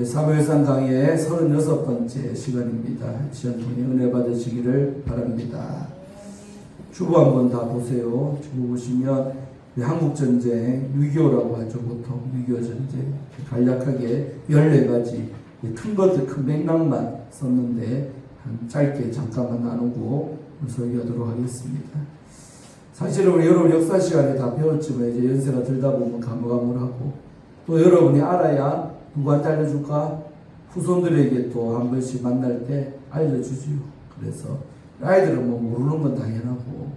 사무엘상 강의 36번째 시간입니다. 시간 통해 은혜 받으시기를 바랍니다. 주보 한번 다 보세요. 주보 보시면 한국전쟁 6.25라고 하죠. 보통 6.25 전쟁 간략하게 14가지 큰 것들 큰 맥락만 썼는데 짧게 잠깐만 나누고 설교하도록 하겠습니다. 사실은 우리 여러분 역사 시간에 다 배웠지만 이제 연세가 들다 보면 가물가물하고 또 여러분이 알아야 누구한테 알려줄까? 후손들에게 또 한 번씩 만날 때 알려주지요. 그래서 아이들은 뭐 모르는 건 당연하고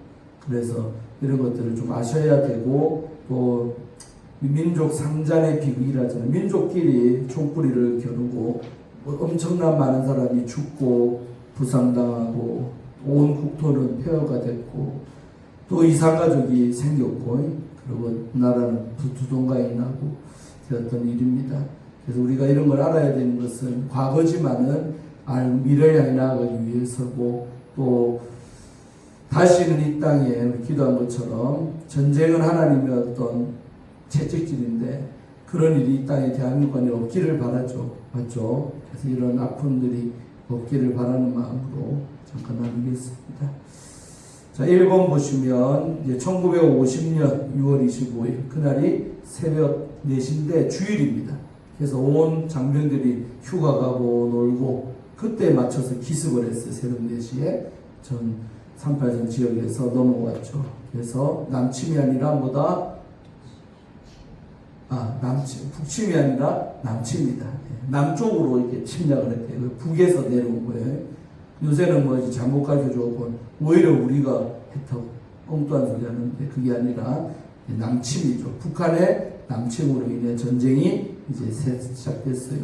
그래서 이런 것들을 좀 아셔야 되고 또 민족 상잔의 비극이라잖아요. 민족끼리 총뿌리를 겨누고 엄청난 많은 사람이 죽고 부상당하고 온 국토는 폐허가 됐고 또 이산가족이 생겼고 그리고 나라는 두동강이 나고 되었던 일입니다. 그래서 우리가 이런 걸 알아야 되는 것은 과거지만은 미래를 향해 나아가기 위해서고 또 다시는 이 땅에 우리 기도한 것처럼 전쟁은 하나님의 어떤 채찍질인데 그런 일이 이 땅에 대한민국에 없기를 바라죠. 맞죠? 그래서 이런 아픔들이 없기를 바라는 마음으로 잠깐 나누겠습니다. 자, 1번 보시면 이제 1950년 6월 25일 그날이 새벽 4시인데 주일입니다. 그래서 온 장병들이 휴가 가고 놀고 그때에 맞춰서 기습을 했어요. 새벽 4시에 전 38선 지역에서 넘어왔죠. 그래서 남침이 아니라 북침이 아니라 남침이다. 남쪽으로 이렇게 침략을 했대요. 북에서 내려온 거예요. 요새는 뭐 잘못 가르쳐주고 오히려 우리가 했다고 엉뚱한 소리 하는데 그게 아니라 남침이죠. 북한의 남침으로 인해 전쟁이 이제 시작됐어요.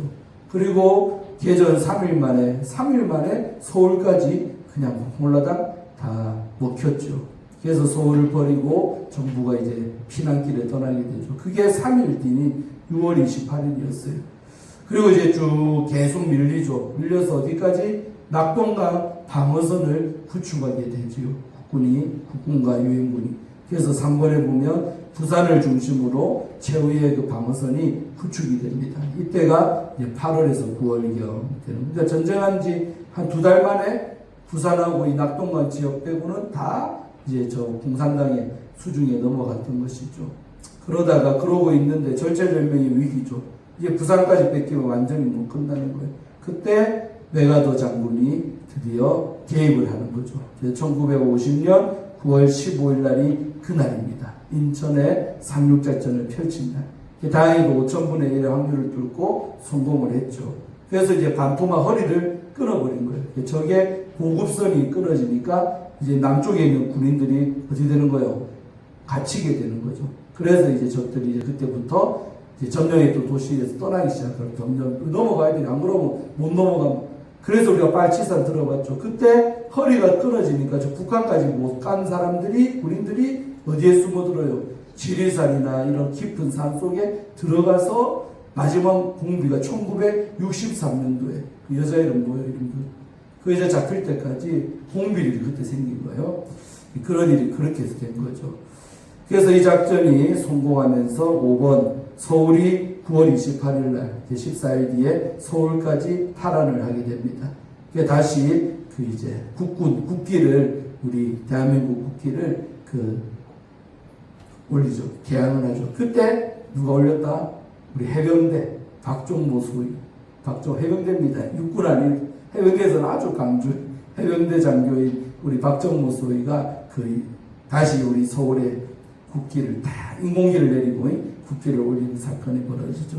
그리고 개전 3일 만에 서울까지 그냥 홀라당 다 먹혔죠. 그래서 서울을 버리고 정부가 이제 피난길에 떠나게 되죠. 그게 3일 뒤인 6월 28일이었어요. 그리고 이제 쭉 계속 밀리죠. 밀려서 어디까지? 낙동강 방어선을 구축하게 되지요. 국군과 유엔군이. 그래서 3번에 보면 부산을 중심으로 최후의 그 방어선이 구축이 됩니다. 이때가 이제 8월에서 9월경 되는. 그러니까 전쟁한 지 한 2달 만에 부산하고 이 낙동강 지역 빼고는 다 이제 저 공산당의 수중에 넘어갔던 것이죠. 그러다가 그러고 있는데 절체절명의 위기죠. 이제 부산까지 뺏기면 완전히 못 끝나는 거예요. 그때 메가더 장군이 드디어 개입을 하는 거죠. 1950년 9월 15일 날이 그날입니다. 인천에 상륙작전을 펼친 날. 다행히도 5,000분의 1의 확률을 뚫고 성공을 했죠. 그래서 이제 반토막 허리를 끊어버린 거예요. 저게 보급선이 끊어지니까 이제 남쪽에 있는 군인들이 어떻게 되는 거예요? 갇히게 되는 거죠. 그래서 이제 적들이 이제 그때부터 이제 점령했던 도시에서 떠나기 시작하고 점점 넘어가야 되니 안 그러면 못 넘어가면 그래서 우리가 빨치산 들어봤죠. 그때 허리가 끊어지니까 저 북한까지 못 간 사람들이 군인들이 어디에 숨어들어요? 지리산이나 이런 깊은 산 속에 들어가서 마지막 공비가 1963년도에 그 여자 이름 뭐예요? 그 여자 잡힐 때까지 공비일이 그때 생긴 거예요. 그런 일이 그렇게 해서 된 거죠. 그래서 이 작전이 성공하면서 5번 서울이 9월 28일 날 14일 뒤에 서울까지 탈환을 하게 됩니다. 다시 그 이제 국기를 우리 대한민국 국기를 올리죠. 개항을 하죠. 그때 누가 올렸다? 우리 해병대 박종모 소위 해병대입니다. 육군 아닌 해병대에서는 아주 강조 해병대 장교인 우리 박정모 소위가 다시 우리 서울에 국기를 다 인공기를 내리고 국기를 올리는 사건이 벌어지죠.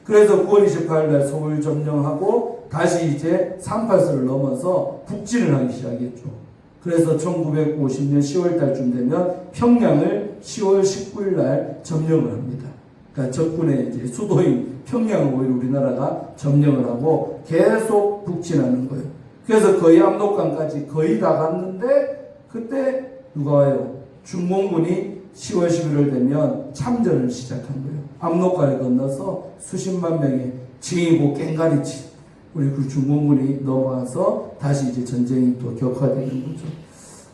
그래서 9월 28일 날 서울 점령하고 다시 이제 38선을 넘어서 북진을 하기 시작했죠. 그래서 1950년 10월 달쯤 되면 평양을 10월 19일 날 점령을 합니다. 그러니까 적군의 이제 수도인 평양을 오히려 우리나라가 점령을 하고 계속 북진하는 거예요. 그래서 거의 압록강까지 거의 다 갔는데 그때 누가 와요? 중공군이 10월 11월 되면 참전을 시작한 거예요. 압록강을 건너서 수십만 명의 징이고 깽가리치 우리 그 중공군이 넘어와서 다시 이제 전쟁이 또 격화되는 거죠.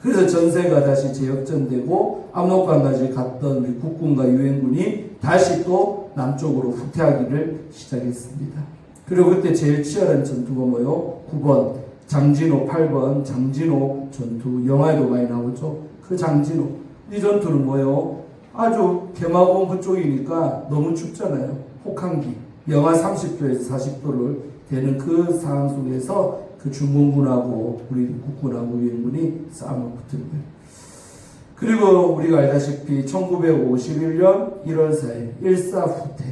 그래서 전세가 다시 재역전되고 압록강까지 갔던 우리 국군과 유엔군이 다시 또 남쪽으로 후퇴하기를 시작했습니다. 그리고 그때 제일 치열한 전투가 뭐요? 9번 장진호, 8번 장진호 전투, 영화에도 많이 나오죠. 그 장진호 이 전투는 뭐요? 아주 개마고원 그쪽이니까 너무 춥잖아요. 혹한기 영하 30도에서 40도를 되는 그 상황 속에서 그 중공군하고 우리 국군하고 유엔군이 싸움을 붙은 거예요. 그리고 우리가 알다시피 1951년 1월 4일 일사후퇴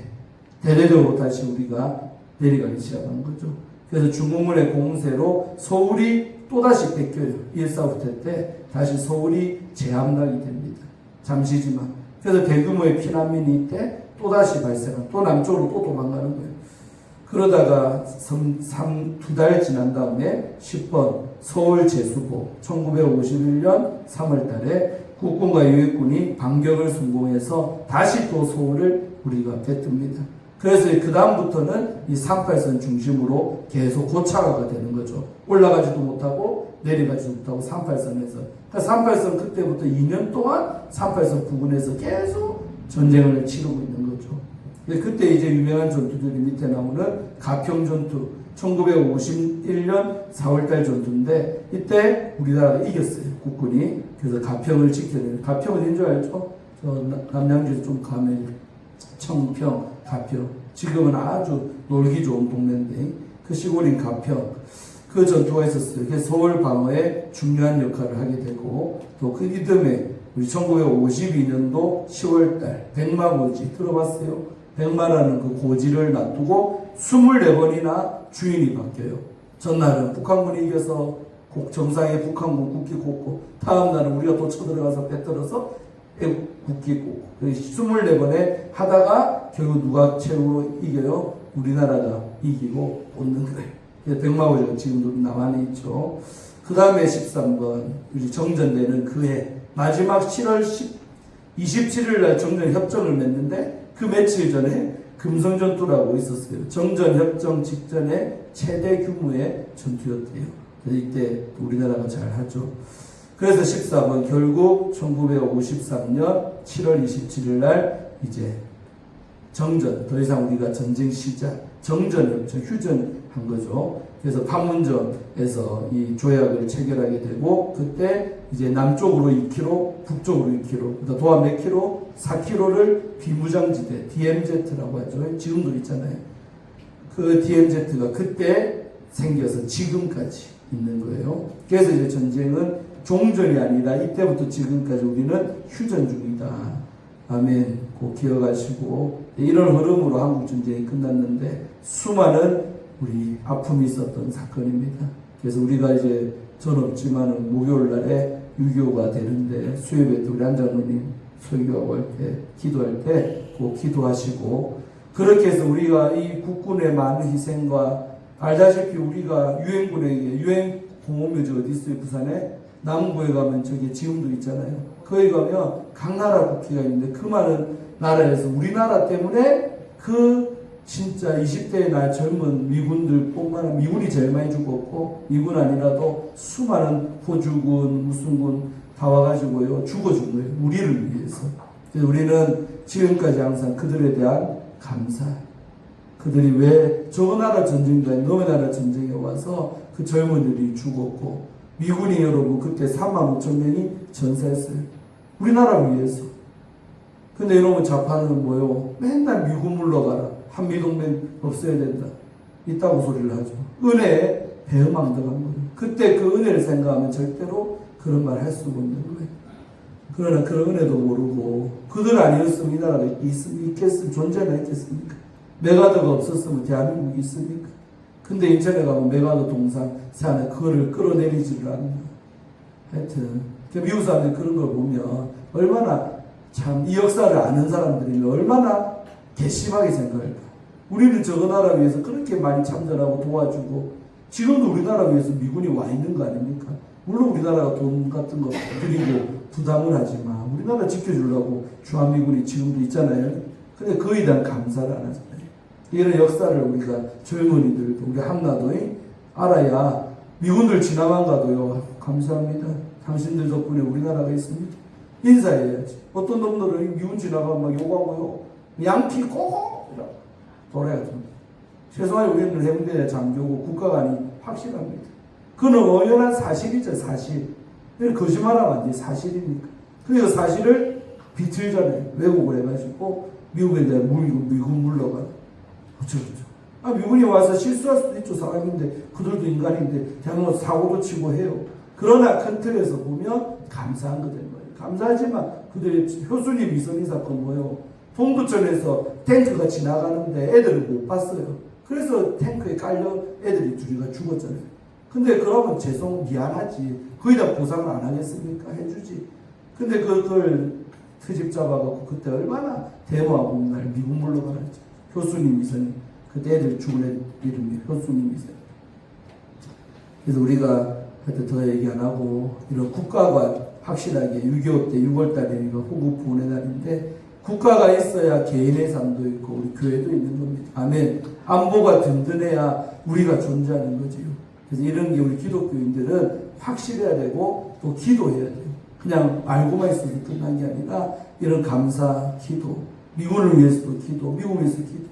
대대적으로 다시 우리가 내려가기 시작한 거죠. 그래서 중공군의 공세로 서울이 또다시 뺏겨요. 일사후퇴 때 다시 서울이 재함락이 됩니다. 잠시지만. 그래서 대규모의 피난민이 이때 또다시 발생한, 또 남쪽으로 또 도망가는 거예요. 그러다가 2달 지난 다음에 10번 서울 제수보 1951년 3월 달에 국군과 유엔군이 반격을 성공해서 다시 또 서울을 우리가 뱉습니다. 그래서 그 다음부터는 이 38선 중심으로 계속 고착화가 되는 거죠. 올라가지도 못하고 내려가지도 못하고 38선에서. 그러니까 38선 그때부터 2년 동안 38선 부근에서 계속 전쟁을 치르고 있는 거죠. 그때 이제 유명한 전투들이 밑에 나오는 가평 전투 1951년 4월달 전투인데 이때 우리나라가 이겼어요. 국군이. 그래서 가평을 지켜내는. 가평은 어딘 줄 알죠? 저 남양주에서 좀 가면 청평, 가평. 지금은 아주 놀기 좋은 동네인데 그 시골인 가평. 그 전투가 있었어요. 그래서 서울 방어에 중요한 역할을 하게 되고 또 그 이듬해 우리 1952년도 10월달 백마고지 들어봤어요? 백마라는 그 고지를 놔두고 24번이나 주인이 바뀌어요. 전날은 북한군이 이겨서 정상에 북한군 국기 꽂고 다음 날은 우리가 또 쳐들어가서 빼들어서 국기 꽂고 24번에 하다가 결국 누가 최후로 이겨요? 우리나라가 이기고 꽂는 거예요. 백마고지가 지금도 남한에 있죠. 그 다음에 13번 우리 정전되는 그해 마지막 7월 27일 날 정전 협정을 맺는데 그 며칠 전에 금성전투라고 있었어요. 정전협정 직전에 최대 규모의 전투였대요. 그래서 이때 우리나라가 잘하죠. 그래서 14번 결국 1953년 7월 27일 날 이제 정전, 더 이상 우리가 전쟁 시작, 정전협정, 휴전한 거죠. 그래서 판문점에서 이 조약을 체결하게 되고 그때 이제 남쪽으로 2km, 북쪽으로 2km, 도합 몇 킬로? 4km를 비무장지대, DMZ라고 하죠. 지금도 있잖아요. 그 DMZ가 그때 생겨서 지금까지 있는 거예요. 그래서 이제 전쟁은 종전이 아니라 이때부터 지금까지 우리는 휴전 중이다. 아멘. 꼭 기억하시고 이런 흐름으로 한국 전쟁이 끝났는데 수많은 우리 아픔이 있었던 사건입니다. 그래서 우리가 이제 전 없지만은 목요일 날에 유교가 되는데 수요일에 우리 안장로님 설교하고 할 때 기도할 때 꼭 기도하시고 그렇게 해서 우리가 이 국군의 많은 희생과 알다시피 우리가 유엔군에게 유엔 공업묘지 어디 있어요? 부산에 남부에 가면 저기 지금도 있잖아요. 거기 가면 각 나라 국기가 있는데 그 많은 나라에서 우리나라 때문에 그 진짜 20대의 날 젊은 미군들 뿐만 아니라 미군이 제일 많이 죽었고 미군 아니라도 수많은 호주군 무슨 군 다 와가지고요 죽어준 거예요. 우리를 위해서. 그래서 우리는 지금까지 항상 그들에 대한 감사. 그들이 왜 저 나라 전쟁도 아니고 너의 나라 전쟁에 와서 그 젊은이들이 죽었고 미군이 여러분 그때 3만 5천 명이 전사했어요. 우리나라를 위해서. 근데 이놈의 좌파는 뭐요? 맨날 미군 물러가라. 한미동맹 없어야 된다. 있다고 소리를 하죠. 은혜에 배은망덕한 거예요. 그때 그 은혜를 생각하면 절대로 그런 말 할 수가 없는 거예요. 그러나 그런 은혜도 모르고 그들 아니었으면 이 나라가 있겠습니까? 존재나 있겠습니까? 메가더가 없었으면 대한민국이 있습니까? 근데 인천에 가면 메가더 동상 산에 그거를 끌어내리지를 않는 하여튼 미국 사람들이 그런 걸 보면 얼마나 참 이 역사를 아는 사람들이면 얼마나 괘씸하게 생각할까. 우리는 저거 나라 위해서 그렇게 많이 참전하고 도와주고 지금도 우리나라 위해서 미군이 와 있는 거 아닙니까? 물론 우리나라가 돈 같은 거 드리고 부담을 하지만 우리나라 지켜주려고 주한미군이 지금도 있잖아요. 근데 그에 대한 감사를 안 하잖아요. 이런 역사를 우리가 젊은이들도 우리 한나도 알아야 미군들 지나만 가도요 감사합니다. 당신들 덕분에 우리나라가 있습니다. 인사해야지. 어떤 놈들은 미군 지나가면 막 욕하고요. 양키 꼬고 돌아야 됩니다. 최소한 우리는 해병대 장교고 국가관이 확실합니다. 그건 의연한 사실이죠, 사실. 거짓말하면 안 돼, 사실이니까. 그래서 사실을 비틀잖아요. 왜곡을 해가지고 미국에 대한 미군 물러가요. 어쩌죠. 미군이 와서 실수할 수도 있죠, 사람인데. 그들도 인간인데 대한민국 사고도 치고 해요. 그러나 큰 틀에서 보면 감사한 거된 거예요. 감사하지만 그들의 효수님 이선희 사건 뭐예요? 동두천에서 탱크가 지나가는데 애들을 못 봤어요. 그래서 탱크에 깔려 애들이 둘이가 죽었잖아요. 근데 그러면 미안하지. 거의 다 보상을 안 하겠습니까? 해주지. 근데 그걸 트집 잡아갖고 그때 얼마나 대모하고 날 미국 물러가는지. 효수님 이선희. 그때 애들 죽은 애 이름이 효수님 이선희. 그래서 우리가 하여튼 더 얘기 안 하고 이런 국가가 확실하게 6.25 때 6월달에 호국 보내 날인데 국가가 있어야 개인의 삶도 있고 우리 교회도 있는 겁니다. 아멘. 안보가 든든해야 우리가 존재하는 거지요. 그래서 이런 게 우리 기독교인들은 확실해야 되고 또 기도해야 돼요. 그냥 알고만 있어도 끝난 게 아니라 이런 감사, 기도, 미군을 위해서도 기도, 미국을 위해서 기도,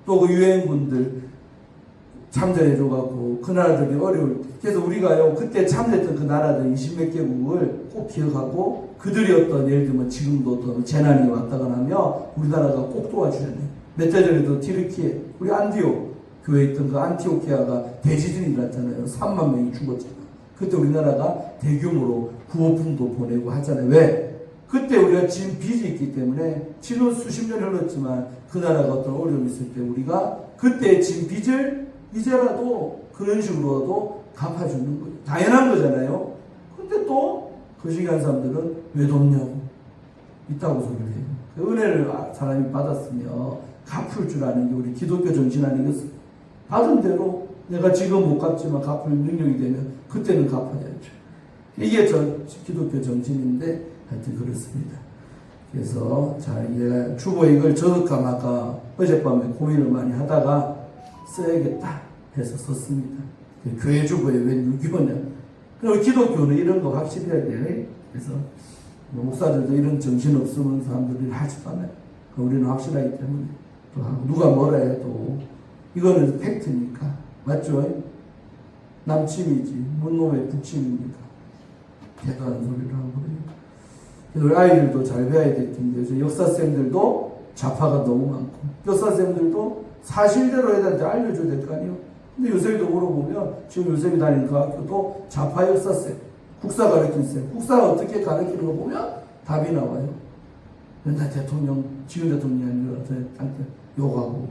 또 그 유엔군들 참전해줘갖고 그 나라들이 어려울 때 그래서 우리가요 그때 참전했던 그 나라들 20몇 개국을 꼭 기억하고 그들이 어떤 예를 들면 지금도 어떤 재난이 왔다가 나면 우리나라가 꼭 도와줘야 돼요. 몇 달 전에도 티르키에 우리 안디오 교회에 있던 그 안티오키아가 대지진이 났잖아요. 3만 명이 죽었잖아요. 그때 우리나라가 대규모로 구호품도 보내고 하잖아요. 왜? 그때 우리가 지금 빚이 있기 때문에 지금 수십 년 흘렀지만 그 나라가 어떤 어려움이 있을 때 우리가 그때 진 빚을 이제라도 그런 식으로도 갚아주는 거예요. 당연한 거잖아요. 근데 또 거시기한 사람들은 왜 돕냐고 있다고 소리를 해요. 그 은혜를 사람이 받았으며 갚을 줄 아는 게 우리 기독교 정신 아니겠어요? 받은 대로 내가 지금 못 갚지만 갚을 능력이 되면 그때는 갚아야죠. 이게 기독교 정신인데 하여튼 그렇습니다. 그래서 이제 주보 이걸 저득감아가 어젯밤에 고민을 많이 하다가 써야겠다 해서 썼습니다. 교회 주보에 웬 6.25냐. 그리고 기독교는 이런 거 확실해야 돼. 그래서 목사들도 이런 정신 없으면 사람들이 하지도 않아요. 우리는 확실하기 때문에 또 하고 누가 뭐라 해도 이거는 팩트니까 맞죠? 남침이지 문놈의 북침입니까? 대단한 소리를 하고 그래요. 그래서 우리 아이들도 잘 배워야 될 텐데 역사쌤들도 좌파가 너무 많고 역사쌤들도 사실대로 애들한테 알려줘야 될 거 아니에요. 근데 요새도 물어보면 지금 요새이 다니는 그 학교도 좌파 역사쌤, 국사 가르치는 쌤, 국사 어떻게 가르치는 거 보면 답이 나와요. 맨날 대통령, 지금 대통령이 아니라 욕하고.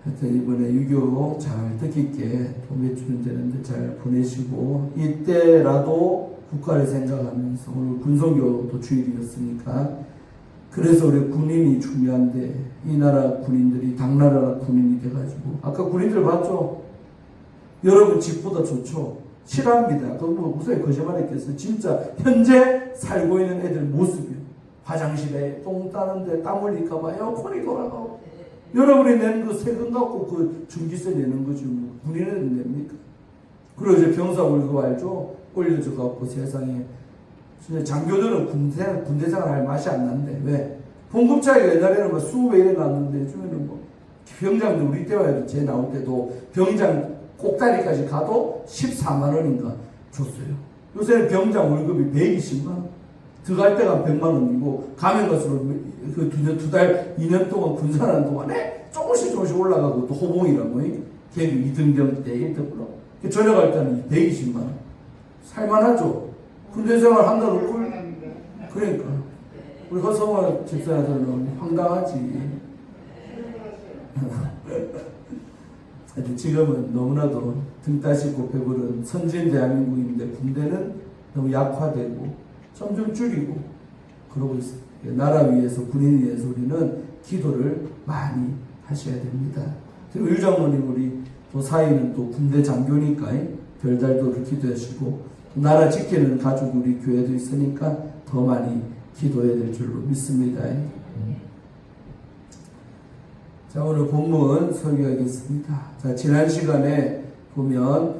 하여튼 이번에 6.25 잘 뜻깊게 도매주는 되는데 잘 보내시고 이때라도 국가를 생각하면서 오늘 군성교도 주일이었으니까 그래서 우리 군인이 중요한데 이 나라 군인들이 당나라 군인이 돼가지고 아까 군인들 봤죠? 여러분 집보다 좋죠? 싫어합니다. 그거 뭐 무슨 거짓말했겠어요? 진짜 현재 살고 있는 애들 모습이요. 화장실에 똥 따는데 땀 흘릴까봐 에어컨이 돌아가고 여러분이 내는 그 세금 갖고 그 전기세 내는 거지 뭐 군인은 냅니까? 그리고 이제 병사 월급 알죠? 올려줘 갖고 세상에 장교들은 군대 생활할 맛이 안 난대. 왜? 봉급 차이가 옛날에는 뭐 20배 났는데 요즘에는 뭐 병장도 우리 때만 해도 제 나올 때도 병장 꼭다리까지 가도 14만 원인가 줬어요. 요새는 병장 월급이 120만 원. 들어갈 때가 100만 원이고 가면 갈수록 그 두 달, 2년 동안 군사하는 동안에 조금씩 올라가고 또 호봉이라고 걔도 2등병 때 1등으로 전역할 때는 120만 원. 살만하죠. 군대 생활 한다고 꿀. 그러니까 우리 허성화 집사들은 황당하지. 지금은 너무나도 등 따시고 배부른 선진 대한민국인데 군대는 너무 약화되고 점점 줄이고 그러고 있습니다. 나라 위해서 군인 위해서 우리는 기도를 많이 하셔야 됩니다. 그리고 유장모님 우리 또 사이는 또 군대 장교니까 별달도를 기도하시고 나라 지키는 가족 우리 교회도 있으니까 더 많이 기도해야 될 줄로 믿습니다. 자, 오늘 본문 설교하겠습니다. 자, 지난 시간에 보면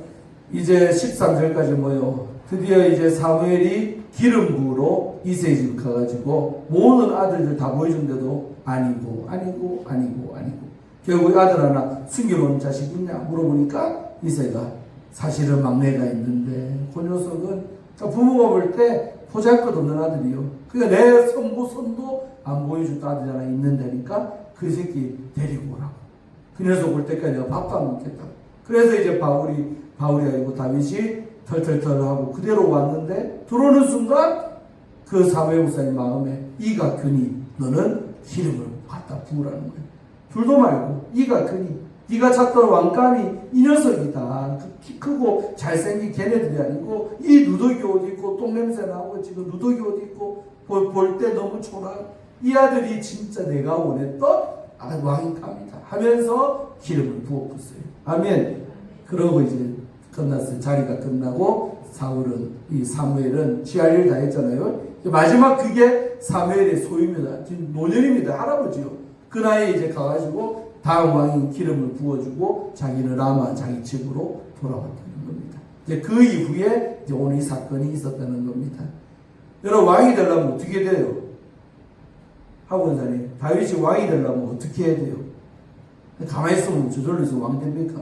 이제 13절까지 뭐요? 드디어 이제 사무엘이 기름 부으러 이새의 집 가가지고 모든 아들들 다 보여준데도 아니고 결국 아들 하나 숨겨놓은 자식 있냐 물어보니까 이새가 사실은 막내가 있는데 그 녀석은 부모가 볼 때 보잘것없는 아들이요. 그러니까 내 선도 안 보여줄 아들이 하나 있는다니까 그 새끼 데리고 오라고. 그 녀석 올 때까지 내가 밥도 안 먹겠다고. 그래서 이제 바울이 아니고 다윗이 털털털하고 그대로 왔는데 들어오는 순간 그 사무엘 목사님 마음에 이가 크니 너는 기름을 갖다 부으라는 거예요. 둘도 말고 이가 크니 네가 찾던 왕감이 이 녀석이다. 키 크고 잘생긴 걔네들이 아니고 이 누더기 옷 입고 똥냄새 나고 지금 누더기 옷 입고 볼 때 너무 초라한 이 아들이 진짜 내가 원했던 왕감이다 하면서 기름을 부어붓어요. 아멘. 그러고 이제 끝났어요. 자리가 끝나고 이 사무엘은 지할 일 다 했잖아요. 마지막 그게 사무엘의 소유입니다. 지금 노년입니다. 할아버지요. 그 나이에 이제 가가지고 다음 왕인 기름을 부어주고 자기는 라마 자기 집으로 돌아왔다는 겁니다. 이제 그 이후에 이제 오늘 이 사건이 있었다는 겁니다. 여러분 왕이 되려면 어떻게 돼요? 학원사님 다윗이 왕이 되려면 어떻게 해야 돼요? 가만히 있으면 저절로 해서 왕 됩니까?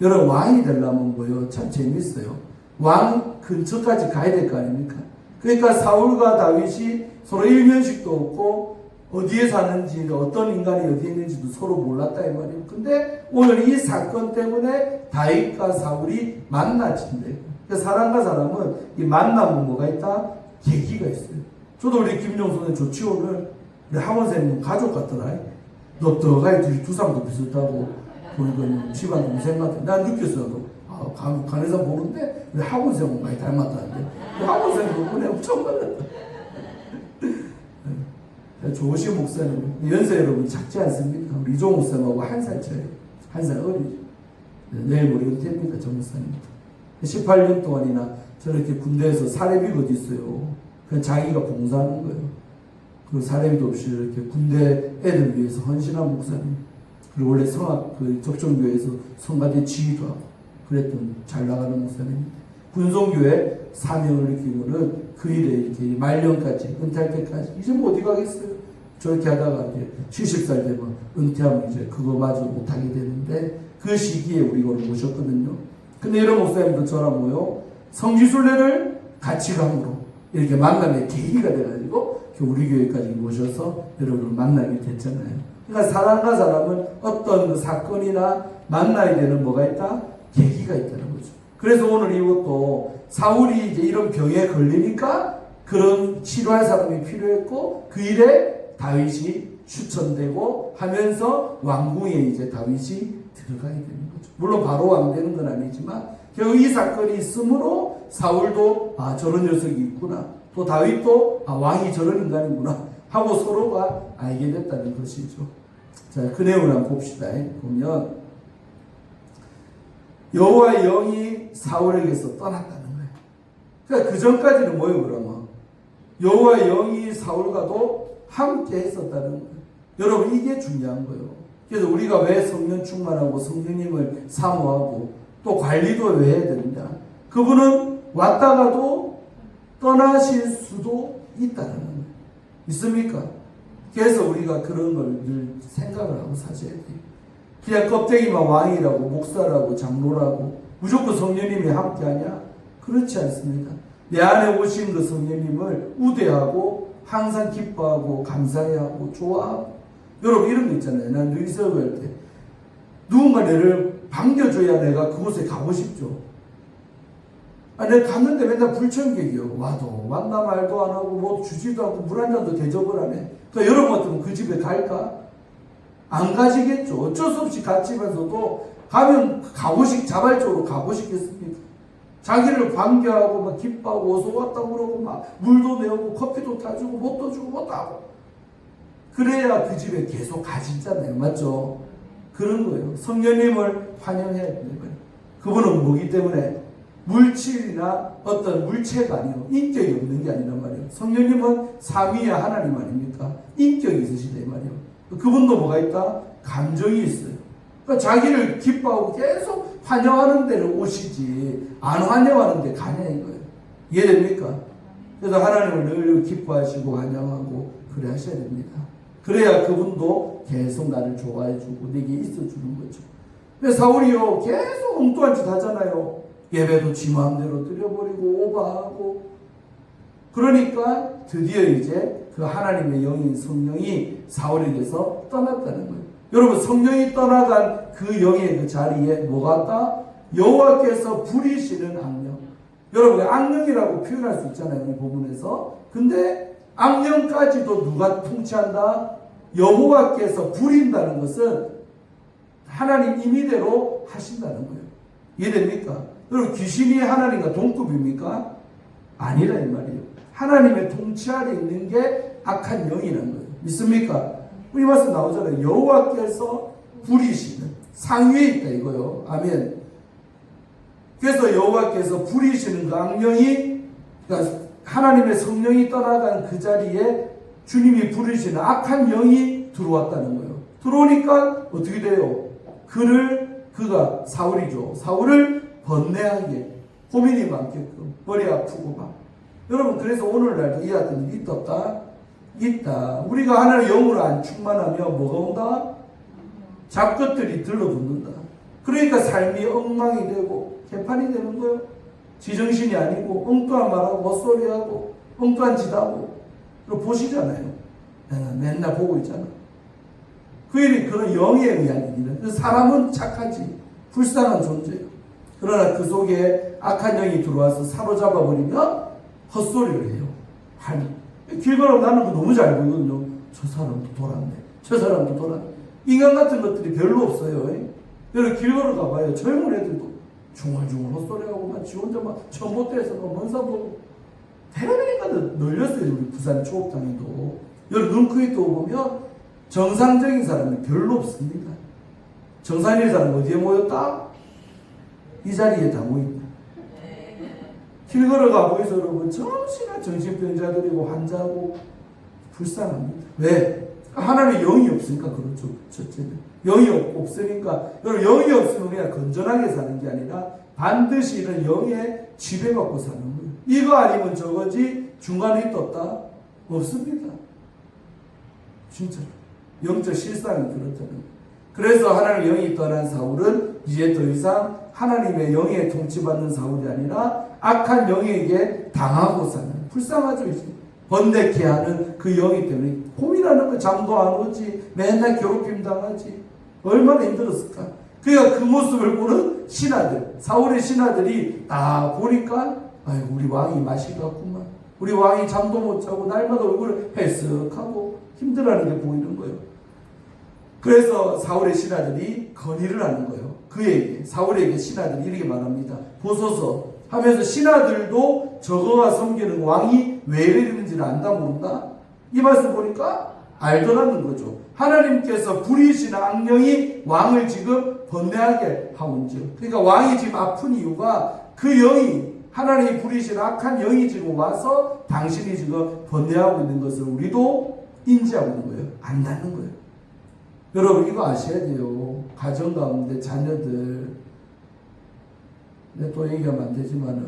여러분 왕이 되려면 뭐요? 참 재밌어요. 왕 근처까지 가야 될 거 아닙니까? 그러니까 사울과 다윗이 서로 일면식도 없고 어디에 사는지 어떤 인간이 어디에 있는지도 서로 몰랐다 이 말이에요. 근데 오늘 이 사건 때문에 다윗과 사울이 만나진대요. 그러니까 사람과 사람은 이 만남은 뭐가 있다? 계기가 있어요. 저도 우리 김용선의 좋지 오늘 우리 학원생님 가족 같더라. 너 너가 둘이 두상도 비슷하고 보니까 집안 동생 같아. 난 느꼈어도 간에서 보는데 우리 학원생은 많이 닮았다는데 학원생 덕분에 엄청 많았다. 조시 목사님 연세 여러분 작지 않습니까? 우리 이종 목사님하고 한 살 차이, 한 살 어리죠. 내일 모레 은퇴입니다. 정 목사님 18년 동안이나 저렇게 군대에서 사례비가 어디 있어요. 그냥 자기가 봉사하는 거예요. 그 사례비도 없이 이렇게 군대 애들 위해서 헌신한 목사님. 그리고 원래 성악 적정교회에서 성가대 지휘도 하고 그랬던 잘 나가는 목사님. 군송교회 사명을 느끼고는 그 일에 이렇게 말년까지 은퇴할 때까지 이제 뭐 어디 가겠어요. 저렇게 하다가 이제 70살 되면 은퇴하면 이제 그거마저 못하게 되는데 그 시기에 우리가 모셨거든요. 근데 이런 목사님도 저랑 뭐요? 성지순례를 같이 감으로 이렇게 만남의 계기가 돼가지고 우리 교회까지 모셔서 여러분을 만나게 됐잖아요. 그러니까 사람과 사람은 어떤 그 사건이나 만나야 되는 뭐가 있다? 계기가 있다는 거죠. 그래서 오늘 이것도 사울이 이제 이런 병에 걸리니까 그런 치료할 사람이 필요했고 그 일에 다윗이 추천되고 하면서 왕궁에 이제 다윗이 들어가야 되는 거죠. 물론 바로 왕 되는 건 아니지만 결국 이 사건이 있으므로 사울도 저런 녀석이 있구나. 또 다윗도 왕이 저런 인간이구나 하고 서로가 알게 됐다는 것이죠. 자, 그 내용을 한번 봅시다. 보면 여호와의 영이 사울에게서 떠났다는 거예요. 그러니까 그 전까지는 뭐예요, 그러면? 여호와의 영이 사울과도 함께 했었다는 거예요. 여러분, 이게 중요한 거예요. 그래서 우리가 왜 성령 충만하고 성령님을 사모하고 또 관리도 왜 해야 되느냐? 그분은 왔다가도 떠나실 수도 있다는 거예요. 있습니까? 그래서 우리가 그런 걸 늘 생각을 하고 사셔야 돼요. 그냥 껍데기만 왕이라고 목사라고 장로라고 무조건 성령님이 함께하냐? 그렇지 않습니다. 내 안에 오신 그 성령님을 우대하고 항상 기뻐하고 감사해하고 좋아하고 여러분 이런 거 있잖아요. 난 리서브 할 때 누군가 내를 반겨줘야 내가 그곳에 가고 싶죠. 내가 갔는데 맨날 불청객이요. 와도 만나 말도 안 하고 뭐 주지도 않고 물 한 잔도 대접을 안 해. 그러니까 여러분 같으면 그 집에 갈까? 안 가시겠죠. 어쩔 수 없이 갔지만서도 가면 자발적으로 가고 싶겠습니까? 자기를 반겨하고 막 기뻐하고 어서 왔다고 그러고 막 물도 내오고 커피도 타주고 뭣도 주고 뭣도 하고 그래야 그 집에 계속 가시잖아요. 맞죠? 그런 거예요. 성령님을 환영해야 되는 거예요. 그분은 뭐기 때문에 물질이나 어떤 물체가 아니고 인격이 없는 게 아니란 말이에요. 성령님은 삼위의 하나님 아닙니까? 인격이 있으시다 이 말이에요. 그분도 뭐가 있다? 감정이 있어요. 그러니까 자기를 기뻐하고 계속 환영하는 데를 오시지 안 환영하는 데 가냐 이거예요. 이해됩니까? 그래서 하나님을 늘 기뻐하시고 환영하고 그래 하셔야 됩니다. 그래야 그분도 계속 나를 좋아해주고 내게 있어주는 거죠. 근데 사울이요 계속 엉뚱한 짓 하잖아요. 예배도 지 마음대로 드려버리고 오바하고. 그러니까 드디어 이제 그 하나님의 영인 성령이 사울에게서 떠났다는 거예요. 여러분, 성령이 떠나간 그 영의 그 자리에 뭐가 왔다? 여호와께서 부리시는 악령. 여러분, 악령이라고 표현할 수 있잖아요, 이 부분에서. 근데 악령까지도 누가 통치한다? 여호와께서 부린다는 것은 하나님 임의대로 하신다는 거예요. 이해됩니까? 여러분, 귀신이 하나님과 동급입니까? 아니라 이 말이에요. 하나님의 통치 아래 있는 게 악한 영이라는 거예요. 믿습니까? 이 말씀 나오잖아요. 여호와께서 부리시는, 상위에 있다 이거요. 아멘. 그래서 여호와께서 부리시는 그 악령이, 그러니까 하나님의 성령이 떠나간 그 자리에 주님이 부리시는 악한 영이 들어왔다는 거예요. 들어오니까 어떻게 돼요? 그가 사울이죠. 사울을 번뇌하게, 고민이 많게끔, 머리 아프고 막. 여러분, 그래서 오늘날도 이 같은 일이 있다 없다? 있다. 우리가 하나님의 영으로 안 충만하면 뭐가 온다? 잡것들이 들러붙는다. 그러니까 삶이 엉망이 되고 개판이 되는 거예요. 지정신이 아니고 엉뚱한 말하고 헛소리하고 엉뚱한 짓하고. 그리고 보시잖아요. 맨날 보고 있잖아. 그 일이 그런 영에 의한 일이다. 사람은 착하지, 불쌍한 존재예요. 그러나 그 속에 악한 영이 들어와서 사로잡아 버리면 헛소리를 해요. 길 걸어 나는 거 너무 잘 보이거든요. 저 사람도 돌았네. 저 사람도 돌았네. 인간 같은 것들이 별로 없어요. 여러분, 길 걸어 가봐요. 젊은 애들도 중얼중얼 헛소리하고 막 지 혼자 막 전봇대에서 막 먼산 보고 텔레비전까지 널렸어요. 우리 부산 초업당에도. 여러분, 눈 크게 떠보면 정상적인 사람이 별로 없습니다. 정상적인 사람 어디에 모였다? 이 자리에 다 모인다. 길 걸어가 보이서 여러분, 정신아 정신병자들이고 환자고 불쌍합니다. 왜? 하나님의 영이 없으니까 그렇죠. 첫째는 영이 없으니까. 여러분, 영이 없으면 그냥 건전하게 사는 게 아니라 반드시 이런 영에 지배받고 사는 거예요. 이거 아니면 저거지 중간에 있었다? 없습니다. 진짜 영적 실상이 그렇다는 거예요. 그래서 하나님의 영이 떠난 사울은 이제 더 이상 하나님의 영에 통치받는 사울이 아니라 악한 영에게 당하고 사는, 불쌍하죠 이제. 번뇌케 하는 그 영이 때문에 고민하는 거, 잠도 안 오지, 맨날 괴롭힘 당하지. 얼마나 힘들었을까. 그러니까 그 모습을 보는 신하들, 사울의 신하들이 다 보니까 아이고, 우리 왕이 맛이 갔구만. 우리 왕이 잠도 못 자고 날마다 얼굴을 헬쓱하고 힘들어하는 게 보이는 거예요. 그래서 사울의 신하들이 건의를 하는 거예요. 그에게, 사울에게 신하들이 이렇게 말합니다. 보소서 하면서 신하들도 저거가 섬기는 왕이 왜 이러는지를 안다 모른다? 이 말씀 보니까 알더라는 거죠. 하나님께서 부리시는 악령이 왕을 지금 번뇌하게 하온즉. 그러니까 왕이 지금 아픈 이유가 그 영이, 하나님이 부리시는 악한 영이 지금 와서 당신이 지금 번뇌하고 있는 것을 우리도 인지하고 있는 거예요. 안다는 거예요. 여러분, 이거 아셔야 돼요. 가정 가운데 자녀들, 또 얘기하면 안 되지만은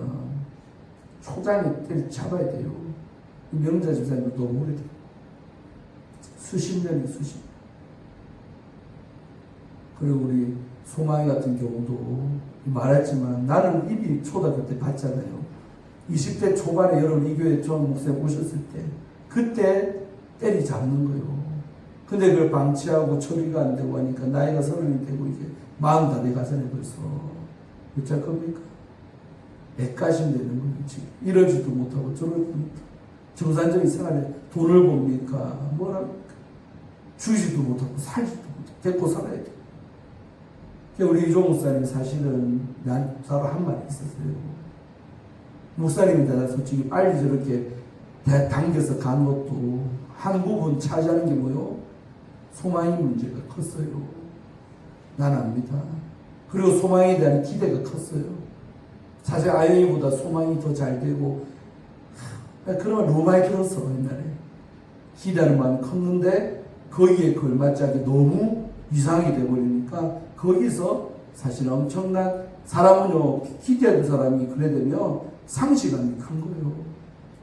초장에 때를 잡아야 돼요. 명자 집사님도 너무 오래돼요. 수십 년이 수십 년. 그리고 우리 소망이 같은 경우도 말했지만 나는 입이 초등학교 때 봤잖아요. 20대 초반에 여러분 이 교회 전 목사님 오셨을 때 그때 때리 잡는 거예요. 근데 그걸 방치하고 처리가 안 되고 하니까 나이가 30이 되고 이제 40 다 돼가잖아요 벌써. 어쩔 겁니까? 애까심 되는 거예요 지금. 이러지도 못하고 저러지도 못하고 정상적인 생활에 돈을 봅니까? 뭐랍니까? 주지도 못하고 살지도 못하고 데리고 살아야 돼. 우리 이종 목사님 사실은 난 서로 한 말이 있었어요. 목사님인데 솔직히 빨리 저렇게 당겨서 간 것도 한 부분 차지하는 게 뭐요? 소망의 문제가 컸어요. 난 압니다. 그리고 소망에 대한 기대가 컸어요. 사실 아이보다 소망이 더 잘 되고, 그런 말 너무 많이 들었어 옛날에. 기대하는 마음이 컸는데 거기에 걸맞지 않게 너무 이상하게 돼버리니까 거기서 사실 엄청난, 사람은요 기대하는 사람이 그래 되면 상실감이 큰 거예요.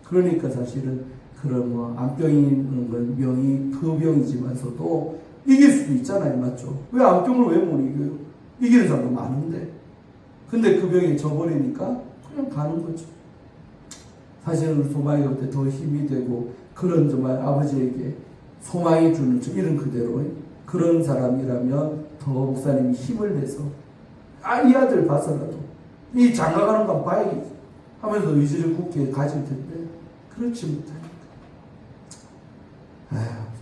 그러니까 사실은 그 그런 뭐 암병이 있는 건 병이 그 병이지만서도 이길 수도 있잖아요. 맞죠? 왜 암병을 왜 못 이겨요? 이기는 사람도 많은데. 근데 그 병에 져버리니까 그냥 가는 거죠. 사실은 소망이가 그때 더 힘이 되고 그런 정말 아버지에게 소망이 주는 이런 그대로 그런 사람이라면 더 목사님이 힘을 내서 이 아들 봐서라도 이 장가가는 건 봐야겠지 하면서 의지를 굳게 가질 텐데 그렇지 못하니까.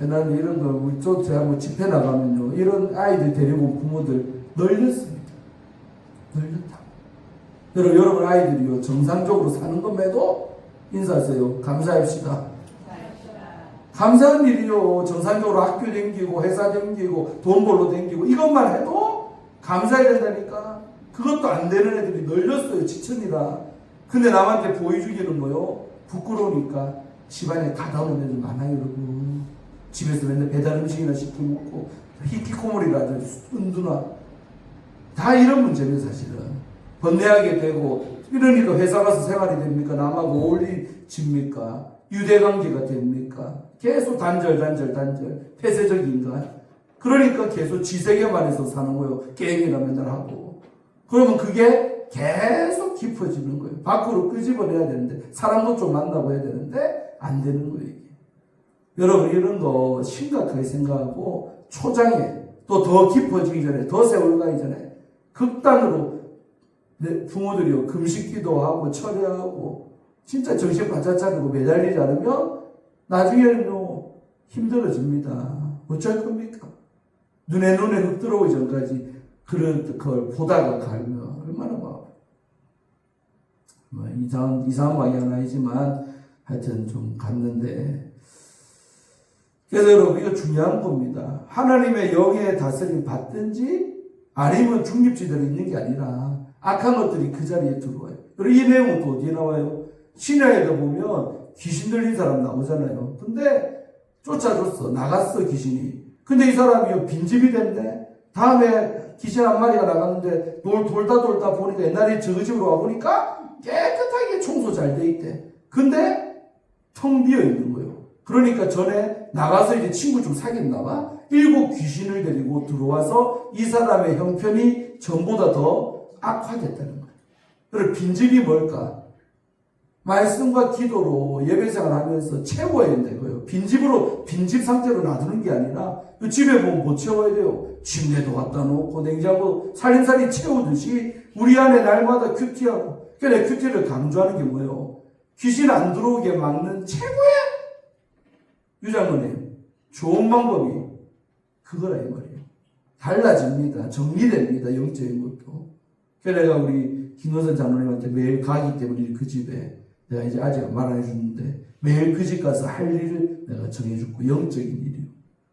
나는 이런 거 우리 쪽 제가 뭐 집회 나가면요 이런 아이들 데리고 온 부모들 널렸습니다. 널렸다. 여러분 아이들이요 정상적으로 사는 것에도 인사하세요. 감사합시다. 감사한 일이요. 정상적으로 학교 다니고 회사 다니고 돈 벌러 다니고 이것만 해도 감사해야 된다니까. 그것도 안 되는 애들이 널렸어요. 지천이라. 근데 남한테 보여주기는 뭐요? 부끄러우니까 집안에 가다오는 애들 많아요. 여러분. 집에서 맨날 배달 음식이나 시켜 먹고 히키코모리라든 은두나 다 이런 문제예요. 사실은. 번뇌하게 되고 이러니까 회사 가서 생활이 됩니까? 남하고 어울리집니까? 유대관계가 됩니까? 계속 단절 폐쇄적 인간. 그러니까 계속 지세계만해서 사는 거예요. 게임이나 맨날 하고. 그러면 그게 계속 깊어지는 거예요. 밖으로 끄집어내야 되는데 사람도 좀 만나고 해야 되는데 안 되는 거예요. 이게. 여러분 이런 거 심각하게 생각하고 초장에 또 더 깊어지기 전에 더 세월 가기 전에 극단으로 부모들이요 금식기도 하고 철회하고 진짜 정신 바짝 차리고 매달리지 않으면 나중에는요 힘들어집니다. 어쩔 겁니까? 눈에 흙 들어오기 전까지 그런 걸 보다가 가면 얼마나 뭐 이상한 방향은 아니지만 하여튼 좀 갔는데. 그래서 여러분 이거 중요한 겁니다. 하나님의 영의 다스림 받든지 아니면 중립지대로 있는 게 아니라 악한 것들이 그 자리에 들어와요. 그리고 이 내용은 또 어디에 나와요? 신약에도 보면 귀신 들린 사람 나오잖아요. 근데 쫓아줬어. 나갔어 귀신이. 근데 이 사람이 빈집이 됐네. 다음에 귀신 한 마리가 나갔는데 돌다 보니까 옛날에 저 집으로 와보니까 깨끗하게 청소 잘 돼 있대. 근데 텅 비어 있는 거예요. 그러니까 전에 나가서 이제 친구 좀 사귀었나 봐. 7 귀신을 데리고 들어와서 이 사람의 형편이 전보다 더 악화됐다는 거예요. 그리고 빈집이 뭘까? 말씀과 기도로 예배생활 하면서 채워야 된다고요. 빈집 상태로 놔두는 게 아니라 집에 보면 뭐 채워야 돼요? 침대도 갖다 놓고 냉장고 살림살이 채우듯이 우리 안에 날마다 큐티하고. 그러니까 큐티를 강조하는 게 뭐예요? 귀신 안 들어오게 막는 최고의 유장모님 좋은 방법이 그거라 이 말이에요. 달라집니다. 정리됩니다. 영적인 것도. 그래서 내가 우리 김건선 장로님한테 매일 가기 때문에 그 집에 내가 이제 아직 말 안 해주는데 매일 그 집 가서 할 일을 내가 정해주고 영적인 일이요.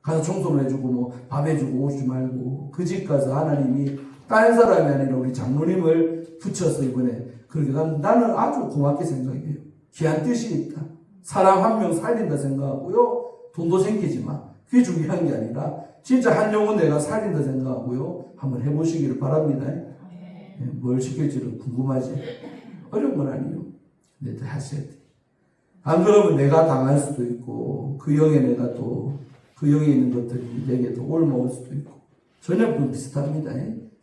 가서 청소만 해주고 뭐 밥 해주고 오지 말고 그 집 가서 하나님이 다른 사람이 아니라 우리 장로님을 붙여서 이번에 그렇게 나는 아주 고맙게 생각해요. 귀한 뜻이 있다. 사람 한 명 살린다 생각하고요. 돈도 생기지만 그게 중요한 게 아니라 진짜 한 영혼 내가 살린다 생각하고요. 한번 해보시기를 바랍니다. 뭘 시킬지는 궁금하지. 어려운 건 아니에요. 근데 또 하셔야 돼. 안 그러면 내가 당할 수도 있고 그 영에 내가 또 그 영에 있는 것들이 내게 또 올라올 수도 있고 전혀 비슷합니다.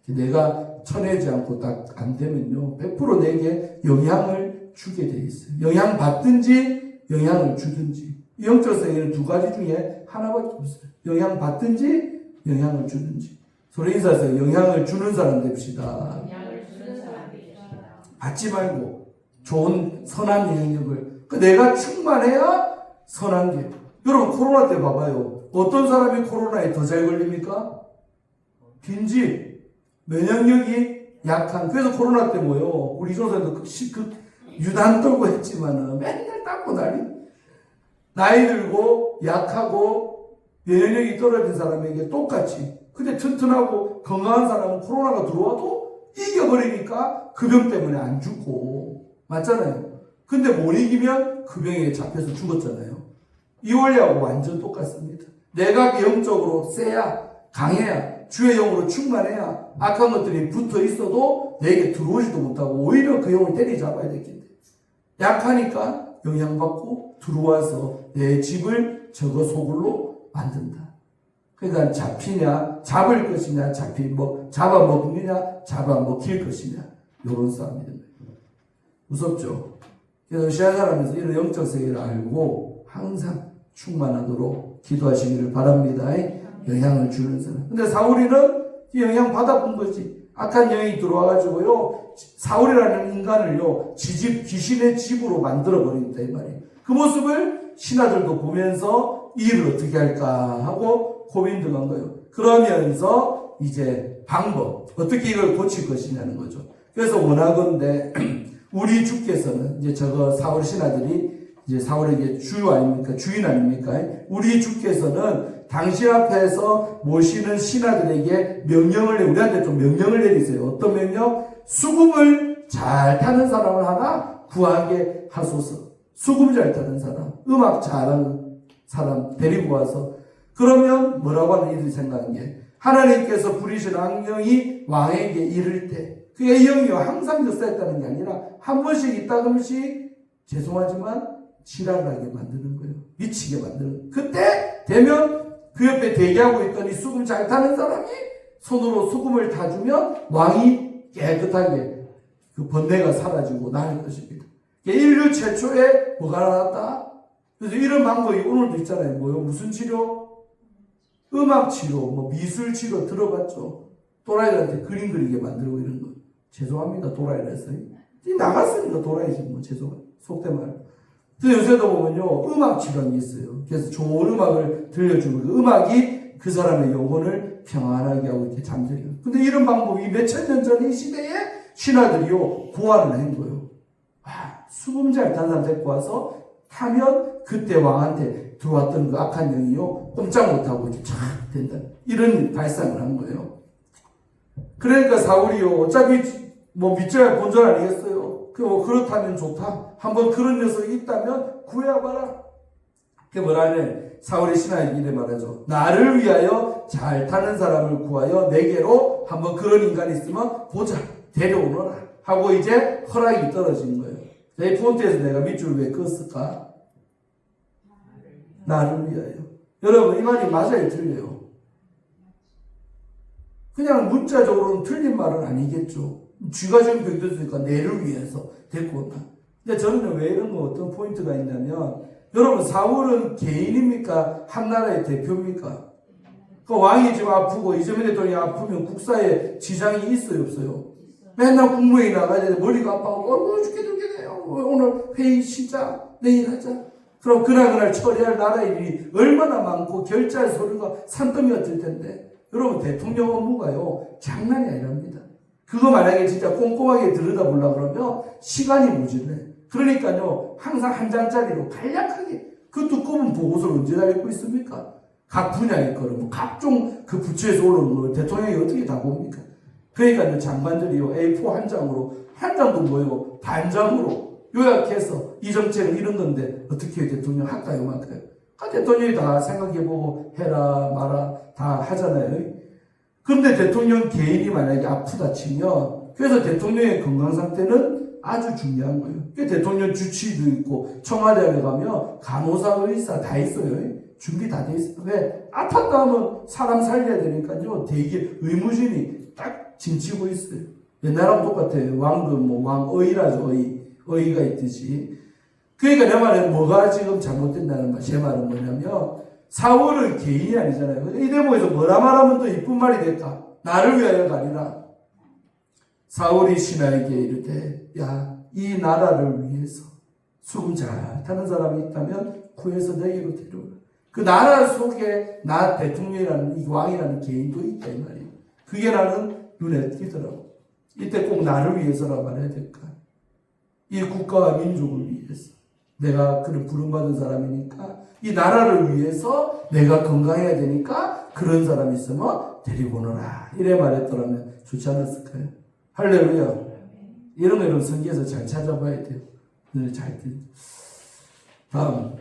내가 쳐내지 않고 딱 안 되면요 100% 내게 영향을 주게 돼 있어요. 영향 받든지 영향을 주든지 영적 세계는 2가지 중에 하나밖에 없어요. 영향 받든지 영향을 주든지. 서로 인사하세요. 영향을 주는 사람 됩시다. 받지 말고 좋은 선한 영향력을 내가 충만해야 선한 게. 여러분 코로나 때 봐봐요. 어떤 사람이 코로나에 더 잘 걸립니까? 빈집, 면역력이 약한. 그래서 코로나 때 뭐요? 우리 조사도 유단 떨고 했지만은 맨날 닦고 난리. 나이 들고 약하고 면역력이 떨어진 사람에게 똑같이. 근데 튼튼하고 건강한 사람은 코로나가 들어와도 이겨버리니까 그 병 때문에 안 죽고. 맞잖아요. 근데 못 이기면 그 병에 잡혀서 죽었잖아요. 이 원리하고 완전 똑같습니다. 내가 영적으로 세야, 강해야, 주의 영으로 충만해야 악한 것들이 붙어 있어도 내게 들어오지도 못하고 오히려 그 영을 때리잡아야 되겠는데. 약하니까 영향받고 들어와서 내 집을 저거 소굴로 만든다. 그러니까 잡히냐, 잡을 것이냐, 잡아먹느냐, 잡아먹힐 것이냐, 이런 싸움이 됩니다. 무섭죠? 그래서 시한 사람에서 이런 영적 세계를 알고 항상 충만하도록 기도하시기를 바랍니다. 영향을 주는 사람. 근데 사울이는 이 영향 받아본 거지. 악한 영이 들어와가지고요, 사울이라는 인간을요, 지집, 귀신의 집으로 만들어버린다, 이 말이에요. 그 모습을 신하들도 보면서 이 일을 어떻게 할까 하고 고민 들어간 거예요. 그러면서 이제 방법, 어떻게 이걸 고칠 것이냐는 거죠. 그래서 원하건대 우리 주께서는 이제 저거 사울 신하들이 이제 사울에게 주 아닙니까? 주인 아닙니까? 우리 주께서는 당신 앞에서 모시는 신하들에게 우리한테 좀 명령을 내리세요. 어떤 명령? 수금을 잘 타는 사람을 하나 구하게 하소서. 수금 잘 타는 사람, 음악 잘하는 사람 데리고 와서, 그러면 뭐라고 하는 이들이 생각한 게, 하나님께서 부리신 악령이 왕에게 이를 때, 그게 이 영이 항상 역사했다는 게 아니라 한 번씩 이따금씩 죄송하지만 지랄하게 만드는 거예요. 미치게 만드는 거예요. 그때 되면 그 옆에 대기하고 있던 이 수금 잘 타는 사람이 손으로 수금을 타주면 왕이 깨끗하게 그 번뇌가 사라지고 나을 것입니다. 인류 최초에 뭐가 나왔다? 그래서 이런 방법이 오늘도 있잖아요. 뭐요? 무슨 치료? 음악 치료, 미술 치료 들어봤죠? 또라이들한테 그림 그리게 만들고 이런 거. 죄송합니다. 또라이라서. 나갔으니까 또라이지, 죄송합니다. 속된 말. 근데 요새도 보면요, 음악 치료가 있어요. 그래서 좋은 음악을 들려주는 그 음악이 그 사람의 영혼을 평안하게 하고 이렇게 잠들게. 근데 이런 방법이 몇천 년 전 이 시대에 신하들이요, 고안을 한 거예요. 수금 잘 타는 사람 데리고 와서 타면 그때 왕한테 들어왔던 그 악한 영이요, 꼼짝 못하고 이렇게 쫙 된다. 이런 발상을 한 거예요. 그러니까 사울이요, 어차피 믿져야 본전 아니겠어요? 그렇다면 좋다. 한번 그런 녀석이 있다면 구해봐라. 그게 뭐라네? 사울의 신하에게 이래 말하죠. 나를 위하여 잘 타는 사람을 구하여 내게로 한번 그런 인간이 있으면 보자. 데려오너라. 하고 이제 허락이 떨어진 거예요. 이 폰트에서 내가 밑줄을 왜 그었을까? 나를 위하여. 여러분, 이 말이 맞아요? 틀려요? 그냥 문자적으로는 틀린 말은 아니겠죠. 쥐가 지금 병들었으니까 내를 위해서 데리고 온다. 근데 저는 왜 이런 거 어떤 포인트가 있냐면, 여러분, 사울은 개인입니까? 한 나라의 대표입니까? 그 왕이 지금 아프고 이재명 대통령이 아프면 국사에 지장이 있어요, 없어요? 맨날 국무회의 나가야 되는데 머리가 아파하고 죽겠네요. 오늘 회의 쉬자. 내일 하자. 그럼 그날 처리할 나라 일이 얼마나 많고 결제할 서류가 산더미가 들 텐데, 여러분, 대통령 업무가요, 장난이 아니랍니다. 그거 만약에 진짜 꼼꼼하게 들여다보려고 그러면 시간이 모질래. 그러니까요, 항상 한 장짜리로 간략하게 그 두꺼운 보고서를 언제 다 읽고 있습니까? 각 분야의 거를, 각종 그 부처에서 올라오는 걸 대통령이 어떻게 다 봅니까? 그러니까 장관들이요, A4 한 장도 뭐예요? 단장으로 요약해서 이 정책은 이런 건데 어떻게 대통령 할까요, 말까요? 대통령이 다 생각해보고 해라 마라 다 하잖아요. 그런데 대통령 개인이 만약에 아프다 치면, 그래서 대통령의 건강 상태는 아주 중요한 거예요. 대통령 주치의도 있고 청와대에 가면 간호사, 의사 다 있어요. 준비 다 돼 있어요. 왜? 아팠다 하면 사람 살려야 되니까요. 대기 의무진이 딱 짐치고 있어요. 옛날하고 똑같아요. 왕도 왕의라죠. 의가 있듯이. 그러니까 내 말은 뭐가 지금 잘못된다는 말, 제 말은 뭐냐면, 사울은 개인이 아니잖아요. 이 대목에서 뭐라 말하면 더 이쁜 말이 될까? 나를 위하여가 아니라, 사울이 신하에게 이르되, 야, 이 나라를 위해서 수금 잘 타는 사람이 있다면 구해서 내게로 데려오라. 그 나라 속에 나 대통령이라는, 이 왕이라는 개인도 있다, 이 말이에요. 그게 나는 눈에 띄더라고. 이때 꼭 나를 위해서라 말해야 될까? 이 국가와 민족을 위해서. 내가 그를 부름받은 사람이니까, 이 나라를 위해서 내가 건강해야 되니까 그런 사람이 있으면 데리고 오너라. 이래 말했더라면 좋지 않았을까요? 할렐루야. 이런 거 여러분 성경에서 잘 찾아봐야 돼요. 잘 돼요. 다음.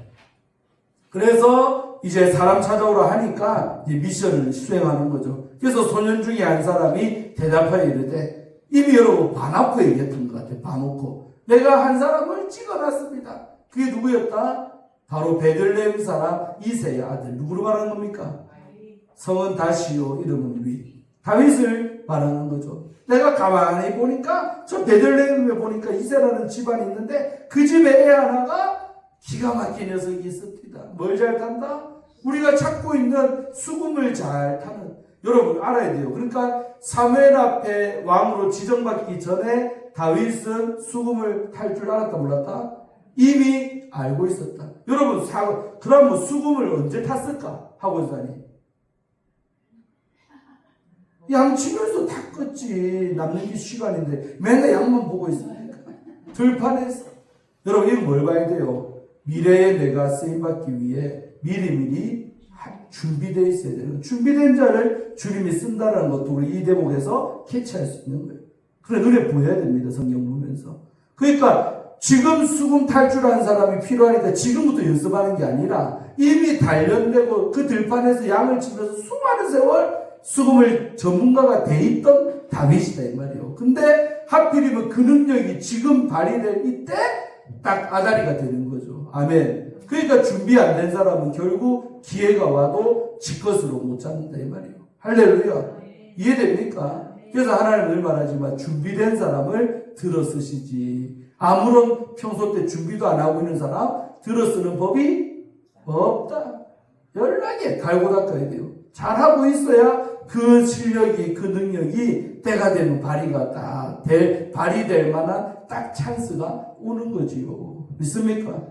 그래서 이제 사람 찾아오라 하니까 이제 미션을 수행하는 거죠. 그래서 소년 중에 한 사람이 대답하여 이르되, 이미 여러분 봐놓고 얘기했던 것 같아요. 봐놓고. 내가 한 사람을 찍어놨습니다. 그게 누구였다? 바로 베들레헴 사람 이새의 아들. 누구로 말하는 겁니까? 성은 다시요, 이름은 위. 다윗을 말하는 거죠. 내가 가만히 보니까 저 베들레헴에 보니까 이새라는 집안이 있는데 그 집에 애 하나가 기가 막힌 녀석이 있습니다. 뭘 잘 탄다? 우리가 찾고 있는 수금을 잘 타는. 여러분 알아야 돼요. 그러니까 사무엘 앞에 왕으로 지정받기 전에 다윗은 수금을 탈 줄 알았다 몰랐다? 이미 알고 있었다. 여러분 그럼 뭐 수금을 언제 탔을까? 하고자니 양치면서 탔겠지. 남는 게 시간인데 맨날 양만 보고 있으니까 들판에서. 여러분 이거 뭘 봐야 돼요? 미래에 내가 쓰임받기 위해 미리미리 준비되어 있어야 되는, 준비된 자를 주님이 쓴다는 것도 우리 이 대목에서 캐치할 수 있는 거예요. 그래 눈에 보여야 됩니다. 성경 보면서. 그러니까 지금 수금 탈출하는 사람이 필요하니까 지금부터 연습하는 게 아니라 이미 단련되고 그 들판에서 양을 치면서 수많은 세월 수금을 전문가가 돼 있던 다윗이다 이 말이에요. 근데 하필이면 그 능력이 지금 발휘될 이때 딱 아다리가 되는 거죠. 아멘. 그러니까 준비 안 된 사람은 결국 기회가 와도 지 것으로 못 잡는다 이 말이에요. 할렐루야. 이해됩니까? 그래서 하나님은 늘 말하지만 준비된 사람을 들어 쓰시지. 아무런 평소 때 준비도 안 하고 있는 사람 들어 쓰는 법이 없다. 연락에 갈고 닦아야 돼요. 잘하고 있어야 그 실력이, 그 능력이 때가 되면 발휘될 만한 딱 찬스가 오는 거지요. 믿습니까?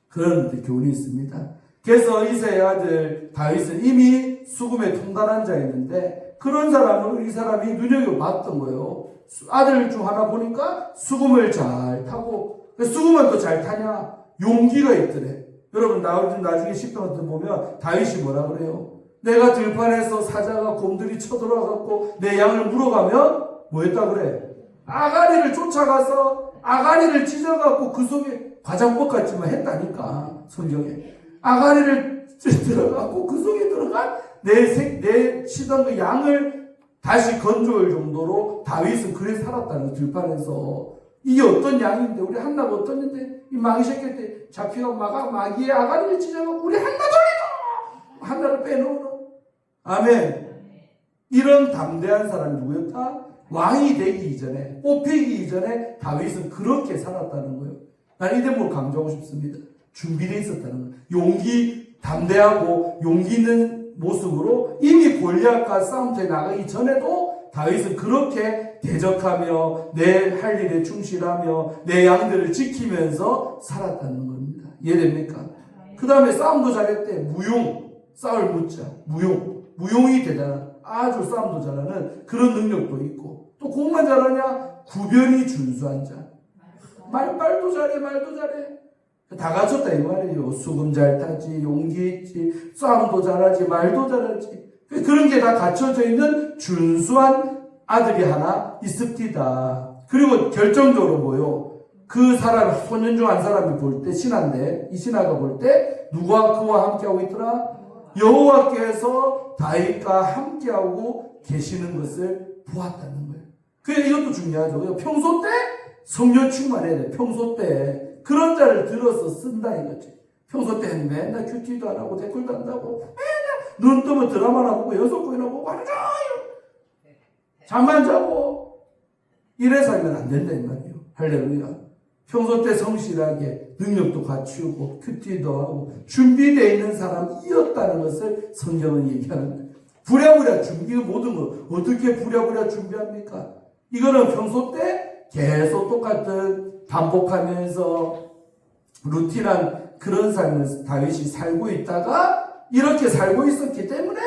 그런 교훈이 있습니다. 그래서 이새의 아들 다윗은 이미 수금에 통달한 자였는데 그런 사람을 이 사람이 눈여겨봤던 거예요. 아들 중 하나 보니까 수금을 잘 타고, 수금은 또 잘 타냐? 용기가 있더래. 여러분 나중에 시편 같은 보면 다윗이 뭐라 그래요? 내가 들판에서 사자가 곰들이 쳐들어와갖고 내 양을 물어가면 뭐 했다 그래? 아가리를 쫓아가서 아가리를 찢어갖고 그 속에 과장법 같지만 했다니까 성경에. 아가리를 들어갖고 그 속에 들어간 내 치던 그 양을 다시 건져올 정도로 다윗은 그래 살았다는 들판에서. 이게 어떤 양인데 우리 한나가 어떻는데 이 마귀 새끼 때 잡히고 마귀의 아가리를 찢어갖고 우리 한나 돌리고 한나를 빼놓는. 아멘. 이런 담대한 사람이 누구였다? 왕이 되기 이전에, 뽑히기 이전에 다윗은 그렇게 살았다는 거예요. 난 이 대목을 강조하고 싶습니다. 준비되어 있었다는 거예요. 담대하고 용기 있는 모습으로 이미 골리앗과 싸움터에 나가기 전에도 다윗은 그렇게 대적하며 내 할 일에 충실하며 내 양들을 지키면서 살았다는 겁니다. 이해됩니까? 그 다음에 싸움도 잘했대. 싸울 무자, 무용이 대단한, 아주 싸움도 잘하는 그런 능력도 있고, 또 그것만 잘하냐? 구별이 준수한 자. 말도 잘해. 다 갖췄다 이 말이에요. 수금 잘 타지, 용기 있지, 싸움도 잘하지, 말도 잘하지. 그런 게 다 갖춰져 있는 준수한 아들이 하나 있습니다. 그리고 결정적으로 뭐요? 그 사람, 소년 중 한 사람이 볼 때, 신하인데, 이 신하가 볼 때, 누가 그와 함께하고 있더라? 여호와께서 다윗과 함께하고 계시는 것을 보았다는 거예요. 그래서 이것도 중요하죠. 평소 때 성령 충만해야 돼. 평소 때. 그런 자를 들어서 쓴다 이거지. 평소 때는 맨날 큐티도 안 하고 댓글도 안 하고 맨날 눈 뜨면 드라마나 보고 연속극이나 보고 하루 종일 잠만 자고 이래 살면 안 된다 이 말이에요. 할렐루야. 평소 때 성실하게 능력도 갖추고 큐티도 하고 준비되어 있는 사람이었다는 것을 성경은 얘기하는 거예요. 부랴부랴 준비, 모든 거 어떻게 부랴부랴 준비합니까? 이거는 평소 때 계속 똑같은 반복하면서 루틴한 그런 삶을 다윗이 살고 있다가 이렇게 살고 있었기 때문에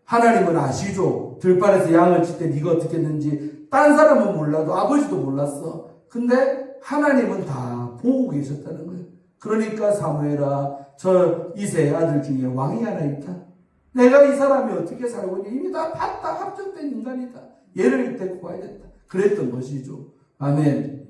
하나님은 아시죠. 들판에서 양을 칠 때 네가 어떻게 했는지 딴 사람은 몰라도 아버지도 몰랐어. 근데 하나님은 다 보고 계셨다는 거예요. 그러니까 사무엘아, 저 이새의 아들 중에 왕이 하나 있다. 내가 이 사람이 어떻게 살고 있냐 이미 다 봤다. 합격된 인간이다. 얘를 데리고 가야 된다. 그랬던 것이죠. 아멘.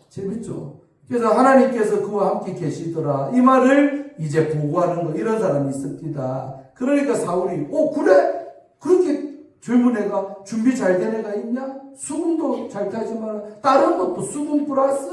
재밌죠? 그래서 하나님께서 그와 함께 계시더라. 이 말을 이제 보고하는 거, 이런 사람이 있습니다. 그러니까 사울이, 그래? 그렇게 젊은 애가, 준비 잘 된 애가 있냐? 수금도 잘 타지만, 다른 것도 수금 플러스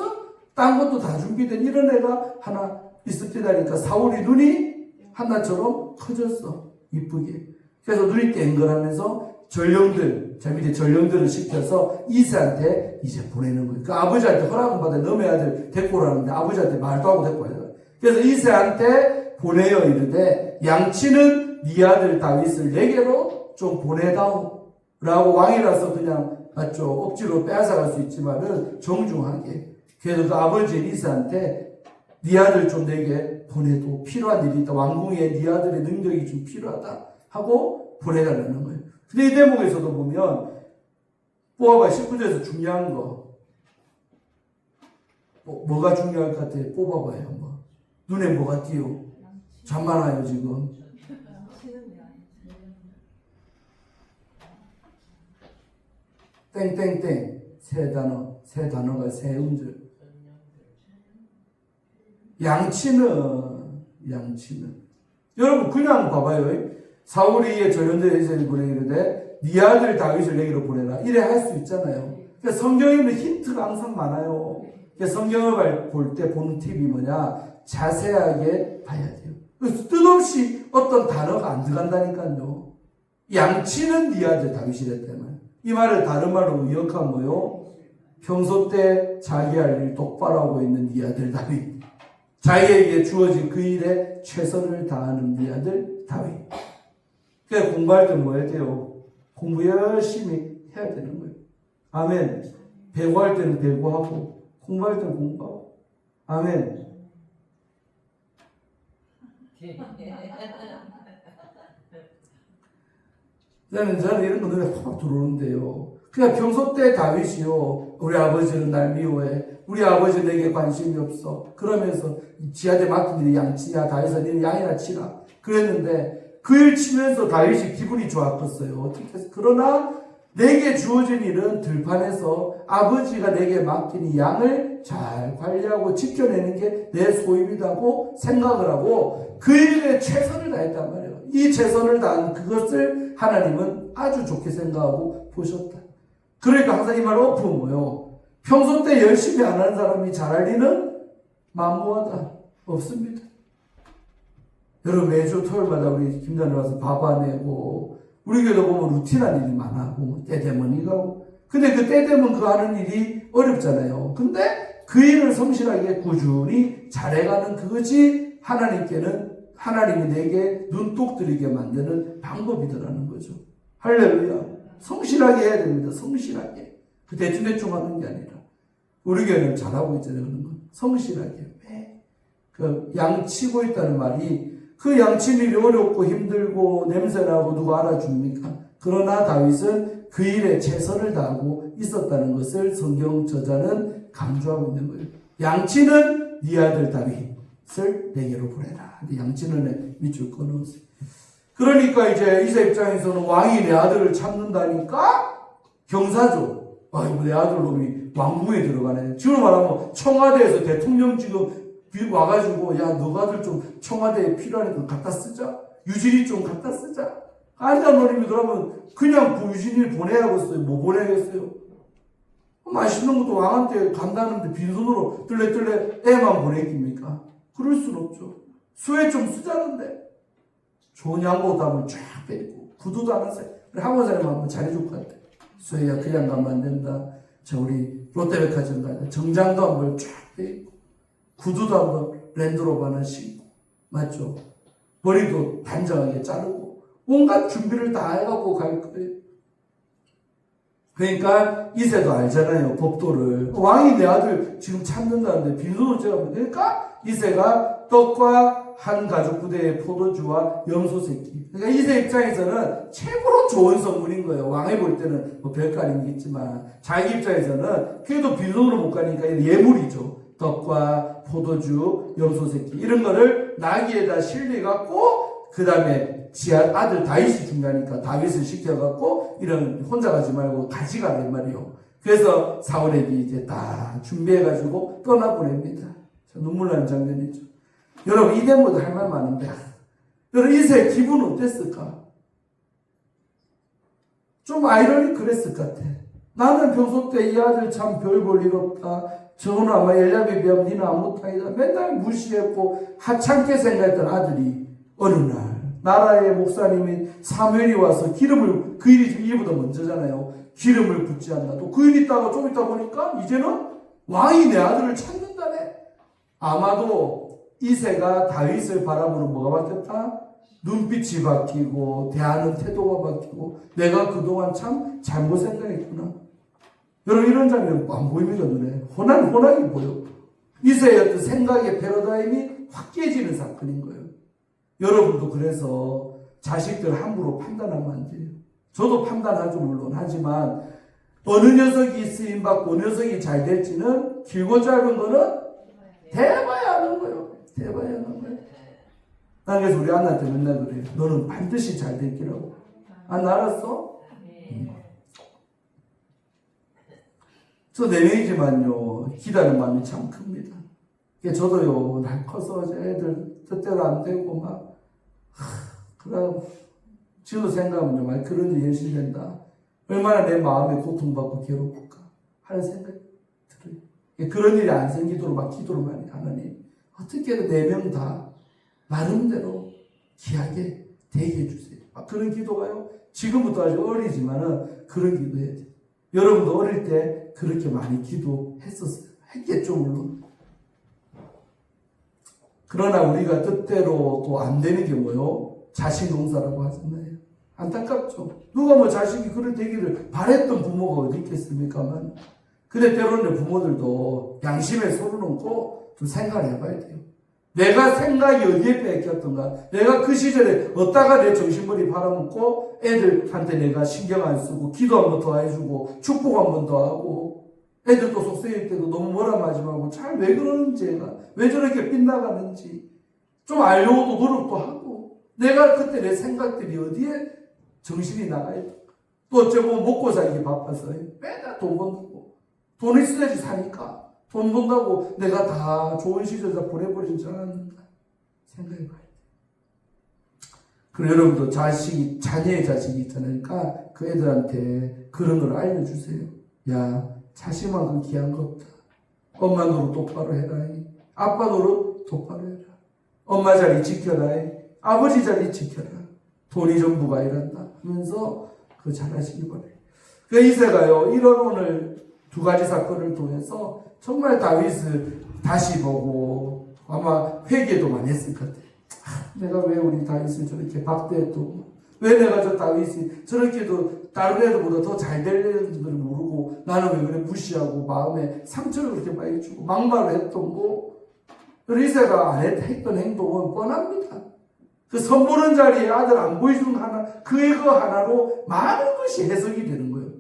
딴 것도 다 준비된 이런 애가 하나 있었다니까 사울이 눈이 하나처럼 커졌어. 이쁘게. 그래서 눈이 땡글하면서 전령들, 자 밑에 전령들을 시켜서 이세한테 이제 보내는 거예요. 그 아버지한테 허락을 받아 너의 아들 데리고 오라는데 아버지한테 말도 하고 데리고 와요. 그래서 이세한테 보내어 이르되 양치는 네 아들 다윗을 내게로 좀 보내다오. 라고 왕이라서 그냥 맞죠. 억지로 빼앗아갈 수 있지만은 정중하게. 그래서 그 아버지 이세한테 네 아들 좀 내게 보내도 필요한 일이 있다. 왕궁에 네 아들의 능력이 좀 필요하다 하고 보내달라는 거예요. 근데 이 대목에서도 보면 뽑아봐 19절에서 중요한 거 뭐가 중요할 것 같아요? 뽑아봐요. 뭐. 눈에 뭐가 띄어? 잠만 와요 지금. 땡땡땡 세 단어가 세 음절. 양치는 여러분 그냥 봐봐요. 사울이 전령들에 이스라엘 보내기를 네 아들 다윗을 내게로 보내라 이래 할 수 있잖아요. 그러니까 성경에는 힌트가 항상 많아요. 그러니까 성경을 볼 때 보는 팁이 뭐냐 자세하게 봐야 돼요. 뜻없이 어떤 단어가 안 들어간다니까요. 양치는 네 아들 다윗이랬다면 이 말을 다른 말로 의역하면 뭐요? 평소 때 자기 할 일 똑바로 하고 있는 네 아들 다윗. 자기에게 주어진 그 일에 최선을 다하는 네 아들 다윗. 그래서 공부할 때 뭐 해야 돼요? 공부 열심히 해야 되는 거예요. 아멘. 배구할 때는 배구하고 공부할 때는 공부하고. 아멘. 저는 이런 거 눈에 확 들어오는데요. 그냥 평소 때 다윗이요. 우리 아버지는 날 미워해. 우리 아버지 내게 관심이 없어. 그러면서 지한테 맡긴 일이 양치냐. 다윗아 너는 양이나 치라. 그랬는데 그 일 치면서 다윗이 기분이 좋았겠어요. 어떻게 해서. 그러나 내게 주어진 일은 들판에서 아버지가 내게 맡긴 이 양을 잘 관리하고 지켜내는 게 내 소임이라고 생각을 하고 그 일에 최선을 다했단 말이에요. 이 최선을 다한 그것을 하나님은 아주 좋게 생각하고 보셨다. 그러니까 항상 이 말 엎으면 뭐요? 평소 때 열심히 안 하는 사람이 잘할 리는 만무하다. 없습니다. 여러분 매주 토요일마다 우리 김단에 와서 밥 안 내고 우리 교회도 보면 루틴한 일이 많아고 때 되면 이거 하고 근데 그 때 되면 그 하는 일이 어렵잖아요. 근데 그 일을 성실하게 꾸준히 잘해가는 그것이 하나님이 내게 눈독 들이게 만드는 방법이더라는 거죠. 할렐루야. 성실하게 해야 됩니다. 성실하게. 그 대충대충 하는 게 아니라 우리 교회는 잘하고 있잖아요. 그런 건. 성실하게. 왜? 그 양치고 있다는 말이 그 양치는 일이 어렵고 힘들고 냄새나고 누가 알아줍니까? 그러나 다윗은 그 일에 최선을 다하고 있었다는 것을 성경 저자는 강조하고 있는 거예요. 양치는 네 아들 다윗을 내게로 보내라. 양치는 밑줄 끊었어요. 그러니까 이제 이세 입장에서는 왕이 내 아들을 찾는다니까 경사죠. 아이고 내 아들 놈이 왕궁에 들어가네. 지금 말하면 청와대에서 대통령 지금 와가지고 야 너가 아들 좀 청와대에 필요하니까 갖다 쓰자. 유진이 좀 갖다 쓰자. 아니면 그러면 그냥 유진이를 보내야겠어요. 뭐 보내겠어요? 맛있는 것도 왕한테 간다는데 빈손으로 뜰레뜰레 애만 보내깁니까? 그럴 순 없죠. 수에 좀 쓰자는데 좋은 양복 하면 쫙 빼고 구두도 안 하세요. 학원 사람 한번 잘해줄 것 같아. 수혜야 그냥 가면 안 된다. 저 우리 롯데백화점 가자. 정장도 한번 쫙 빼고 구두도 한번 랜드로버 하나 신고 맞죠? 머리도 단정하게 자르고 온갖 준비를 다 해갖고 갈 거예요. 그러니까 이세도 알잖아요. 법도를. 왕이 내 아들 지금 찾는다는데 빈손으로 제가 그러니까 이세가 떡과 한 가죽 부대의 포도주와 염소 새끼. 그러니까 이세 입장에서는 최고로 좋은 선물인 거예요. 왕이 볼 때는 뭐 별거 아니겠지만 자기 입장에서는 그래도 빈손으로 못 가니까 예물이죠. 떡과 포도주, 염소 새끼 이런 거를 나귀에다 실려갖고 그 다음에 지 아들 다윗이 중요하니까 다윗을 시켜갖고 이런 혼자 가지 말고 가져가란 말이요. 그래서 사울에게 이제 다 준비해가지고 떠나보냅니다. 눈물 나는 장면이죠. 여러분 이 대목도 할 말 많은데 여러분 이세 기분 어땠을까? 좀 아이러니 그랬을 것 같아. 나는 평소 때 이 아들 참 별 볼 일 없다. 저거는 아마 엘리야에 비하면 니는 아무것도 맨날 무시했고 하찮게 생각했던 아들이 어느 날 나라의 목사님이 사무엘이 와서 기름을, 그 일이 이보다 먼저잖아요. 기름을 붓지 않나. 또 그 일 있다가 좀 있다 보니까 이제는 왕이 내 아들을 찾는다네. 아마도 이새가 다윗을 바라보는 뭐가 바뀌었다? 눈빛이 바뀌고 대하는 태도가 바뀌고 내가 그동안 참 잘못 생각했구나. 여러분 이런 장면 안 보입니까 눈에? 혼란이 보여. 이새의 어떤 생각의 패러다임이 확 깨지는 사건인 거예요. 여러분도 그래서 자식들 함부로 판단하면 안 돼요. 저도 판단하죠 물론. 하지만 어느 녀석이 쓰임받고 어느 녀석이 잘 될지는 길고 짧은 거는 대봐야 하는 거예요. 대봐야 하는 거예요. 난 그래서 우리 안나한테 맨날 그래요. 너는 반드시 잘 될 기라고. 안 알았어? 저 4명이지만요 기다리는 마음이 참 큽니다. 저도요 날 커서 애들 뜻대로 안 되고 막 그럼 지금도 생각하면 정말 그런 일이 현실된다. 얼마나 내 마음에 고통받고 괴롭을까 하는 생각이 들어요. 그런 일이 안 생기도록 막 기도를 많이 하나님 어떻게든 4명 다 나름대로 귀하게 되게 해주세요. 그런 기도가요 지금부터 아주 어리지만은 그런 기도해야 돼요. 여러분도 어릴 때 그렇게 많이 기도했었어요. 했겠죠 물론. 그러나 우리가 뜻대로 또 안 되는 게 뭐요? 자식 농사라고 하잖아요. 안타깝죠. 누가 뭐 자식이 그런 되기를 바랬던 부모가 어디 있겠습니까만. 근데 때로는 부모들도 양심에 손을 얹고 좀 생각을 해봐야 돼요. 내가 생각이 어디에 뺏겼던가. 내가 그 시절에 어디다가 내 정신머리 팔아먹고 애들한테 내가 신경 안 쓰고 기도 한 번 더 해주고 축복 한 번 더 하고 애들 또 속세일 때도 너무 뭐라 하지 말고 잘 왜 그러는지 애가 왜 저렇게 빗나가는지 좀 알려고도 노력도 하고 내가 그때 내 생각들이 어디에 정신이 나가야 돼. 또 어쩌면 먹고 살기 바빠서 맨날 돈 번다고 돈 있어야지 사니까 돈 번다고 내가 다 좋은 시절 다 보내버린 줄 알았는가 생각해봐야 돼. 그리고 여러분도 자녀의 자식이 있잖아요. 그러니까 그 애들한테 그런 걸 알려주세요. 야 자식만큼 귀한 거 없다. 엄마 노릇 똑바로 해라. 아빠 노릇 똑바로 해라. 엄마 자리 지켜라. 아버지 자리 지켜라. 돈이 전부가 아니란다 하면서 그거 잘하시기 바래요. 그 이새가요 이런 오늘 2가지 사건을 통해서 정말 다윗을 다시 보고 아마 회개도 많이 했을 것 같아요. 내가 왜 우리 다윗을 저렇게 박대했고 왜 내가 저 다윗이 저렇게도 다른 애들보다 더 잘 되려는 걸 모르고 나는 왜 그래 무시하고 마음에 상처를 그렇게 많이 주고 막말을 했던 거. 이새가 안 했던 행동은 뻔합니다. 그 선보는 자리에 아들 안 보여주는 그거 하나로 많은 것이 해석이 되는 거예요.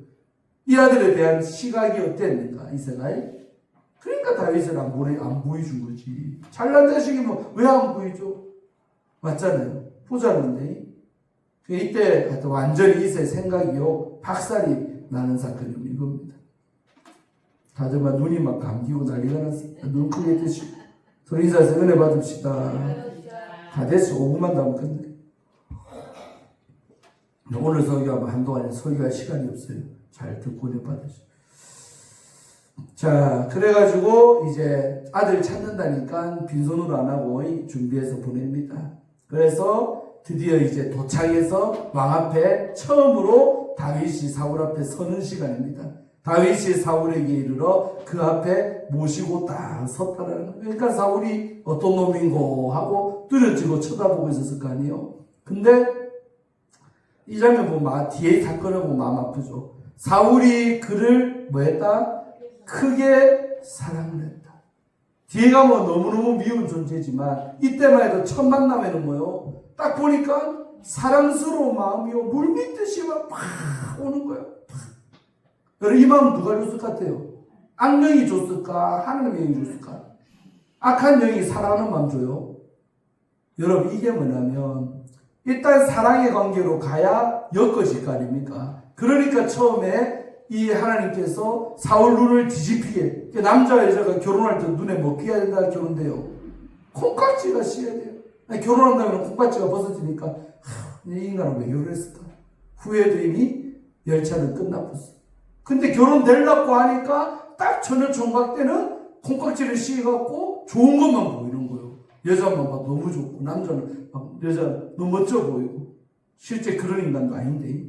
이 아들에 대한 시각이 어땠는가 이새가. 그러니까 다윗을 안 보여준 거지. 잘난 자식이면 왜 안 보이죠? 맞잖아요. 보자는데. 이때 하여튼 완전히 이새 생각이요 박살이 나는 사건이 이겁니다. 다들 막 눈이 막 감기고 난리가 났습니다. 눈 크게 뜨시고 서로 인사해서 은혜 받읍시다. 다 됐어. 5분만 더 하면 끝내. 오늘 설교하면 한동안 설교할 시간이 없어요. 잘 듣고 은혜 받으시고. 자, 그래가지고 이제 아들 찾는다니까 빈손으로 안 하고 준비해서 보냅니다. 그래서 드디어 이제 도착해서 왕 앞에 처음으로 다윗이 사울 앞에 서는 시간입니다. 다윗이 사울에게 이르러 그 앞에 모시고 딱 섰다라는 거예요. 그러니까 사울이 어떤 놈인고 하고 뚜렷지고 쳐다보고 있었을 거 아니에요. 근데 이 장면 보면 뒤에 사건을 보면 마음 아프죠. 사울이 그를 뭐 했다? 크게 사랑을 했다. 뒤에가 뭐 너무너무 미운 존재지만 이때만 해도 첫 만남에는 뭐요? 딱 보니까 사랑스러운 마음이요 물밀듯이 막 오는 거예요. 여러분 이 마음 누가 줬을 것 같아요? 악령이 줬을까? 하나님의 영이 줬을까? 악한 영이 사랑하는 마음 줘요. 여러분 이게 뭐냐면 일단 사랑의 관계로 가야 엮어질 거 아닙니까? 그러니까 처음에 이 하나님께서 사울 눈을 뒤집히게 남자 여자가 결혼할 때 눈에 뭐 띄어야 된다 결혼돼요. 콩깍지가 씌어야 돼요. 아니, 결혼한다면 콩깍지가 벗어지니까 이 인간은 왜 결혼했을까? 후회도 이미 열차는 끝나버렸어. 근데 결혼되려고 하니까 딱 처녀 총각 때는 콩깍지를 씌워갖고 좋은 것만 보이는 거예요. 여자만 막 너무 좋고 남자는 막 여자 너무 멋져 보이고 실제 그런 인간도 아닌데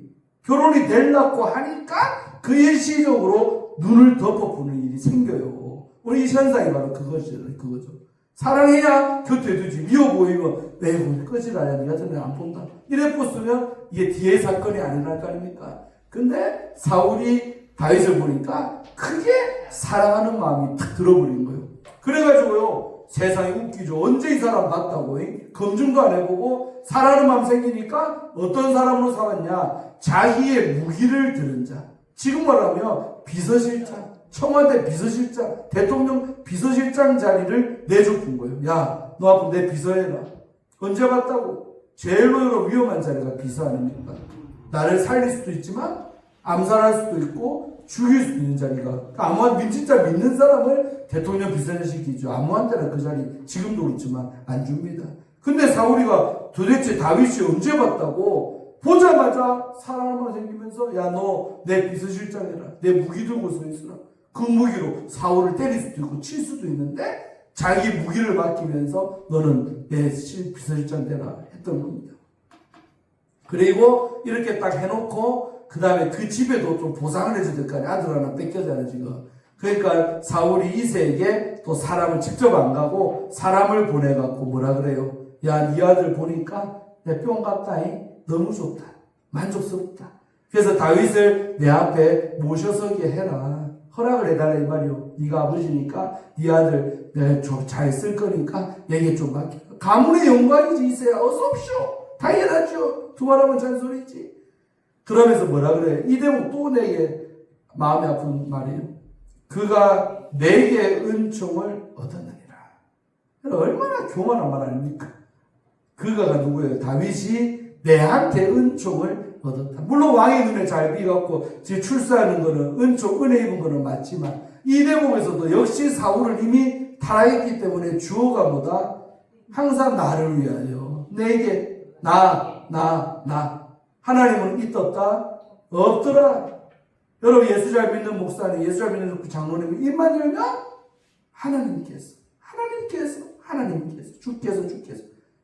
결혼이 되려고 하니까 그 일시적으로 눈을 덮어보는 일이 생겨요. 우리 이 현상이 바로 그거죠. 사랑해야 곁에 두지. 미워 보이면 에이 꺼지라야 네가 전에 안 본다. 이래 pos으면 이게 뒤에 사건이 아니랄 거 아닙니까? 근데 사울이 다윗을 보니까 크게 사랑하는 마음이 탁 들어버린 거예요. 그래가지고요 세상이 웃기죠. 언제 이 사람 봤다고 검증도 안 해보고 사랑하는 마음 생기니까 어떤 사람으로 살았냐. 자기의 무기를 들은 자. 지금 말하면 비서실장, 청와대 비서실장, 대통령 비서실장 자리를 내줬던 거예요. 야, 너 앞으로 내 비서해라. 언제 봤다고? 제일로 위험한 자리가 비서 아닙니까? 나를 살릴 수도 있지만 암살할 수도 있고 죽일 수도 있는 자리가. 아무한 진짜 믿는 사람을 대통령 비서를 시키죠. 아무한테나 그 자리 지금도 그렇지만 안 줍니다. 근데 사울이가 도대체 다윗이 언제 봤다고? 보자마자 사랑만 생기면서 야 너 내 비서실장 해라. 내 무기 들고 서 있으라. 그 무기로 사울을 때릴 수도 있고 칠 수도 있는데 자기 무기를 맡기면서 너는 내 비서실장 되라 했던 겁니다. 그리고 이렇게 딱 해놓고 그 다음에 그 집에도 좀 보상을 해줄 때까지 아들 하나 뺏겨잖아요 지금. 그러니까 사울이 이새에게 또 사람을 직접 안 가고 사람을 보내갖고 뭐라 그래요? 야 네 아들 보니까 내 뿅 같다잉. 너무 좋다. 만족스럽다. 그래서 다윗을 내 앞에 모셔서게 해라. 허락을 해달라 이 말이요. 네가 아버지니까 네 아들 내가 잘 쓸 거니까 얘기 좀 맡겨. 가문의 영광이지 이새야. 어서 오십시오. 당연하죠. 두말하면 잔소리지. 그러면서 뭐라 그래? 이 대목 또 내게 마음이 아픈 말이에요. 그가 내게 은총을 얻었느니라. 얼마나 교만한 말 아닙니까? 그가가 누구예요? 다윗이 내한테 은총을 얻었다. 물론 왕의 눈에 잘 비갖고 지금 출세하는 거는 은총, 은혜 입은 거는 맞지만 이 대목에서도 역시 사울을 이미 타락했기 때문에 주어가 뭐다? 항상 나를 위하여. 내게 나. 하나님은 있었다? 없더라. 여러분 예수 잘 믿는 목사님, 예수 잘 믿는 장로님이 입만 열면 하나님께서 주께서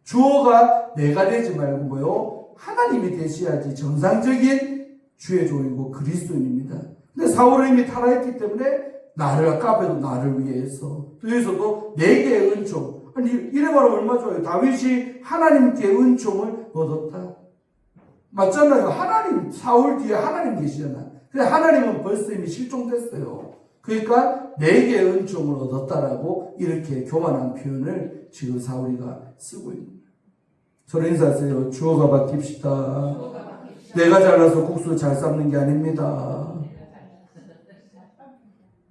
주어가 내가 되지 말고 뭐요? 하나님이 되셔야지 정상적인 주의 종이고 그리스도인입니다. 근데 사울은 이미 타락했기 때문에 나를 아까 앞에도 나를 위해서 또 여기서도 내게 은총. 아니 이래 말하면 얼마 좋아요. 다윗이 하나님께 은총을 얻었다. 맞잖아요. 하나님 사울 뒤에 하나님 계시잖아. 근데 하나님은 벌써 이미 실종됐어요. 그러니까 내게 은총을 얻었다라고 이렇게 교만한 표현을 지금 사울이가 쓰고 있는 거예요. 저를 인사하세요. 주어가 바뀝시다. 내가 잘나서 국수 잘 삶는 게 아닙니다.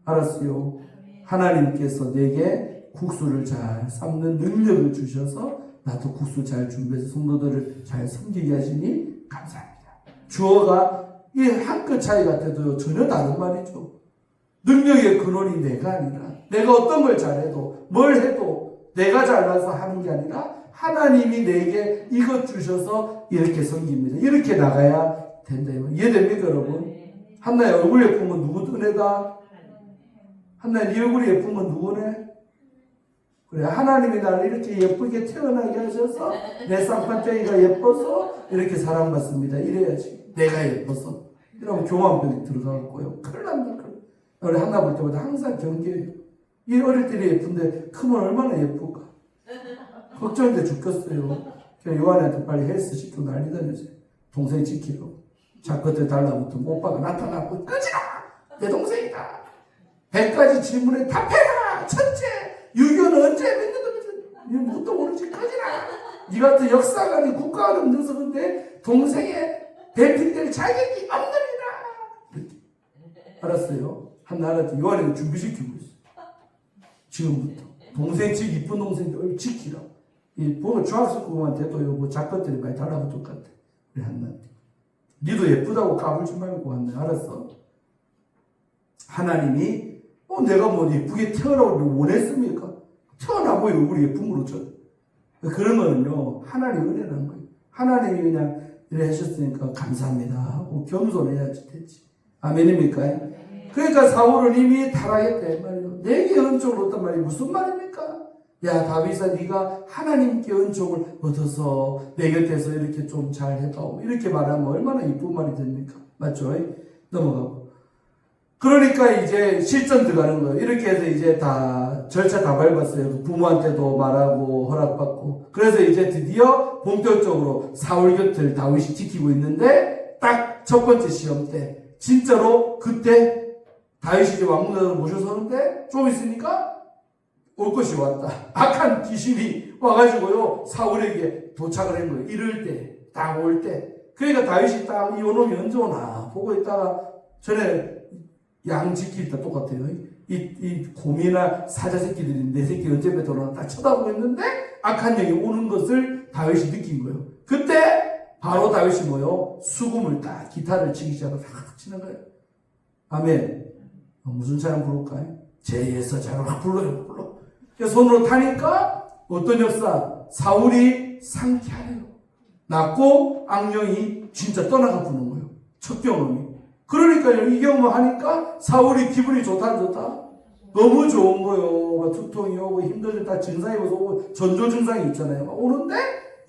알았어요. 하나님께서 내게 국수를 잘 삶는 능력을 주셔서 나도 국수 잘 준비해서 성도들을 잘 섬기게 하시니 감사합니다. 주어가 이 한 끗 차이 같아도 전혀 다른 말이죠. 능력의 근원이 내가 아니라 내가 어떤 걸 잘해도 뭘 해도 내가 잘나서 하는 게 아니라 하나님이 내게 이것 주셔서 이렇게 섬깁니다. 이렇게 나가야 된다. 이해됩니까 여러분? 한나의 얼굴 예쁘면 누구 은혜다? 한나의 네 얼굴이 예쁘면 누구네? 그래 하나님이 나를 이렇게 예쁘게 태어나게 하셔서 내 쌍판대기가 예뻐서 이렇게 사랑받습니다. 이래야지. 내가 예뻐서. 이러면 교만병이 들어가고요. 큰일 납니다. 우리 하나 볼 때마다 항상 경계해요. 이 어릴 때는 예쁜데 크면 얼마나 예쁠까? 걱정인데 죽겠어요. 그냥 요한한테 빨리 헬스 시키고 난리 다녔어요. 동생 지키라고. 자끝에 달라붙으면 오빠가 나타나고 끄지마! 내 동생이다. 100가지 질문에 답해라! 첫째! 유교는 언제 믿는 겁니까? 뭣도 모르지 끄지라! 니 같은 역사관이 국가관은 늙었는데 동생의 대필될 자격이 없느니라! 이렇게. 알았어요? 한나라한테 요한이가 준비시키고 있어. 지금부터. 동생 집 이쁜 동생들 지키라고. 보면 중학생한테도 뭐 작것들이 많이 달라붙을 것 같아. 우리 한나한테. 니도 예쁘다고 까불지 말고 한나. 알았어? 하나님이 내가 뭐 예쁘게 태어나고 원했습니까? 태어나고 얼굴이 예쁜 거로 쳐. 그런 거는요 하나님 은혜라는 거예요. 하나님이 그냥 이래 하셨으니까 감사합니다 하고 겸손해야지 되지. 아멘입니까? 그러니까 사울은 이미 타락했대 말이에요. 내게 은총을 얻단 말이 무슨 말입니까? 야 다윗아 네가 하나님께 은총을 얻어서 내 곁에서 이렇게 좀 잘해다오 이렇게 말하면 얼마나 이쁜 말이 됩니까? 맞죠? 넘어가고 그러니까 이제 실전 들어가는 거예요. 이렇게 해서 이제 다 절차 다 밟았어요. 부모한테도 말하고 허락받고 그래서 이제 드디어 본격적으로 사울 곁을 다윗이 지키고 있는데 딱 첫 번째 시험 때 진짜로 그때 다윗이 이제 왕궁으로 모셔서는데 좀 있으니까 올 것이 왔다. 악한 귀신이 와가지고요 사울에게 도착을 한 거예요. 이럴 때, 딱 올 때. 그러니까 다윗이 딱 이 요놈이 언제 오나 보고 있다가 전에 양 지킬 때 똑같아요. 이 곰이나 사자 새끼들이 내 새끼 언제 뱉어오나 딱 쳐다보고 있는데 악한 영이 오는 것을 다윗이 느낀 거예요. 그때 바로 다윗이 뭐요? 수금을 딱 기타를 치기 시작하고 탁 치는 거예요. 아멘. 무슨 찬양 부를까요? 제에서 찬양 확 불러요. 손으로 타니까 어떤 역사? 사울이 상쾌하네요. 낫고 악령이 진짜 떠나가 부는 거예요. 첫 경험이. 그러니까요, 이 경험을 하니까 사울이 기분이 좋다, 안 좋다? 너무 좋은 거예요. 막 두통이 오고 힘들고 다 증상이 오고 전조 증상이 있잖아요. 막 오는데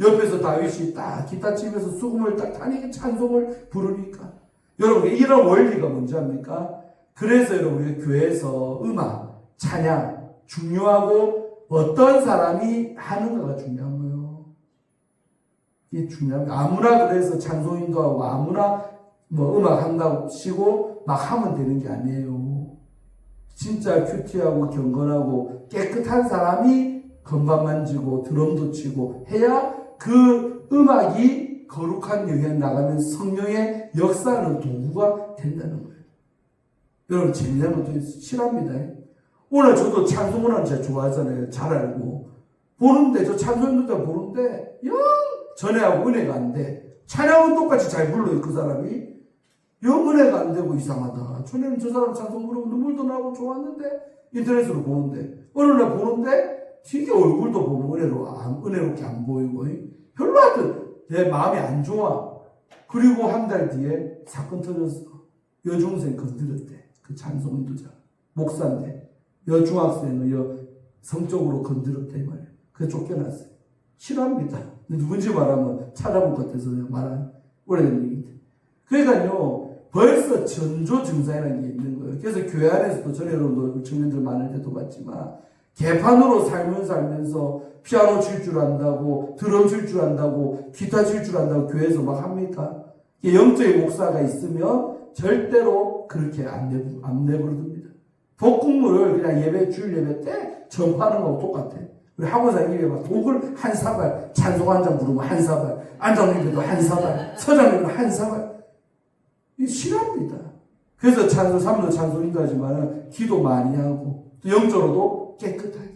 옆에서 다윗이 딱 기타 치면서 수금을 딱 타니까 찬송을 부르니까. 여러분, 이런 원리가 뭔지 압니까? 그래서 여러분, 우리 교회에서 음악, 찬양, 중요하고 어떤 사람이 하는가가 중요한 거예요. 이게 중요합니다. 아무나 그래서 찬송인도 하고 아무나 뭐 음악 한다고 치고 막 하면 되는 게 아니에요. 진짜 큐티하고 경건하고 깨끗한 사람이 건반 만지고 드럼도 치고 해야 그 음악이 거룩한 영향 나가면 성령의 역사하는 도구가 된다는 거예요. 여러분 재미난 것도 싫어합니다. 오늘 저도 찬송을 진짜 좋아하잖아요. 잘 알고 보는데 저 찬송인들 보는데 영 전에하고 은혜가 안 돼. 찬양은 똑같이 잘 불러요. 그 사람이 영 은혜가 안 되고 이상하다. 전에는 저 사람 찬송 부르고 눈물도 나고 좋았는데 인터넷으로 보는데 어느 날 보는데 되게 얼굴도 보면 은혜롭게 안 보이고 별로 하여튼 내 마음이 안 좋아. 그리고 한 달 뒤에 사건 터졌어. 여중생 건드렸대. 그 찬송 인도자 목사인데 여중학생을 성적으로 건드렸대 말이에요. 그래서 쫓겨났어요. 싫어합니다. 누군지 말하면 찾아볼 것 같아서 말하는 오래된 얘기인데. 그러니까요 벌써 전조 증상이라는 게 있는 거예요. 그래서 교회 안에서도 전에도 청년들 많을 때도 봤지만 개판으로 살면서 피아노 칠 줄 안다고 드럼 칠 줄 안다고 기타 칠 줄 안다고 교회에서 막 합니까? 영적인 목사가 있으면 절대로 그렇게 안 내버려둡니다. 복국물을 그냥 주일 예배 때 전파하는 거하고 똑같아. 우리 학원사님이 막 독을 한 사발, 찬송 한 장 부르면 한 사발, 안장님도 한 사발, 서장님도 한 사발. 이게 싫어합니다. 그래서 사람도 찬송인도 하지만 기도 많이 하고 또 영적으로도 깨끗하게.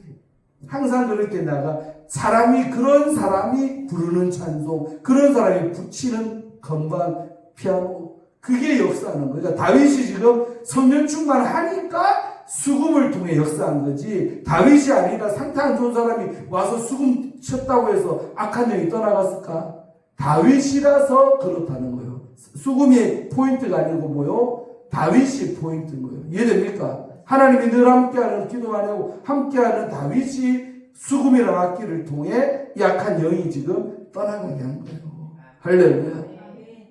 항상 그렇게 그런 사람이 부르는 찬송, 그런 사람이 붙이는 건반, 피아노, 그게 역사하는 거예요. 그러니까 다윗이 지금 성령 충만하니까 수금을 통해 역사한 거지, 다윗이 아니라 상태 안 좋은 사람이 와서 수금 쳤다고 해서 악한 영이 떠나갔을까? 다윗이라서 그렇다는 거예요. 수금이 포인트가 아니고 뭐요? 다윗이 포인트인 거예요. 이해됩니까? 하나님이 늘 함께하는 기도 많이 하고 함께하는 다윗이 수금이라는 악기를 통해 약한 영이 지금 떠나가게 한 거예요. 할렐루야.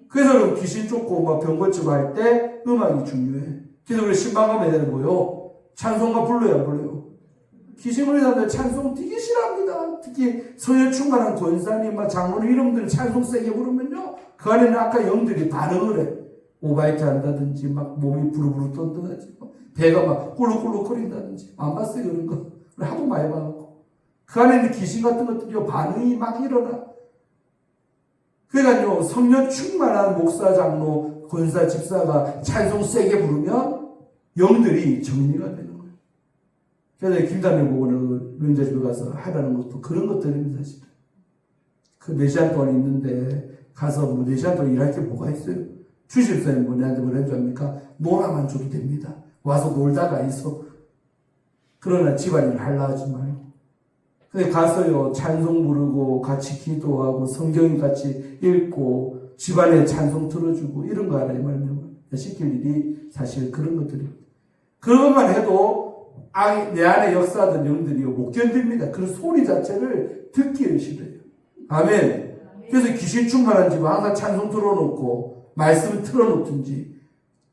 그래서 귀신 쫓고 막 병 고치고 할 때 음악이 중요해. 그래서 우리 신방가면 애들은 뭐요? 찬송가 불러야 안 불러요? 귀신 걸린 사람들 찬송 되게 싫어합니다. 특히 성령 충만한 권사님, 장로님 이름들 찬송 세게 부르면요, 그 안에는 아까 영들이 반응을 해. 오바이트 한다든지, 막 몸이 부르부르 떤다든지, 배가 막 꿀룩꿀룩거린다든지. 안 봤어요, 그런 거. 하도 많이 봐갖고. 그 안에는 귀신 같은 것들이 반응이 막 일어나. 그러니까요, 성령 충만한 목사, 장로, 권사, 집사가 찬송 세게 부르면 영들이 정리가 되는 거예요. 그래서 김단일 보고는 명자 집에 가서 하라는 것도 그런 것들입니다, 사실. 그 4시간 동안 있는데 가서 4시간 동안 일할 게 뭐가 있어요? 주십사님 뭐냐한테 뭐라는 줄 압니까? 놀아만 줘도 됩니다. 와서 놀다가 있어. 그러나 집안일을 하려 하지 마요. 근데 가서요, 찬송 부르고 같이 기도하고 성경 같이 읽고 집안에 찬송 틀어주고 이런 거 알아요, 말이에요. 시킬 일이 사실 그런 것들입니다. 그것만 해도 내 안에 역사하던 영들이 못 견딥니다. 그 소리 자체를 듣기를 싫어요. 아멘. 그래서 귀신 충만한 집은 항상 찬송 틀어놓고 말씀 틀어놓든지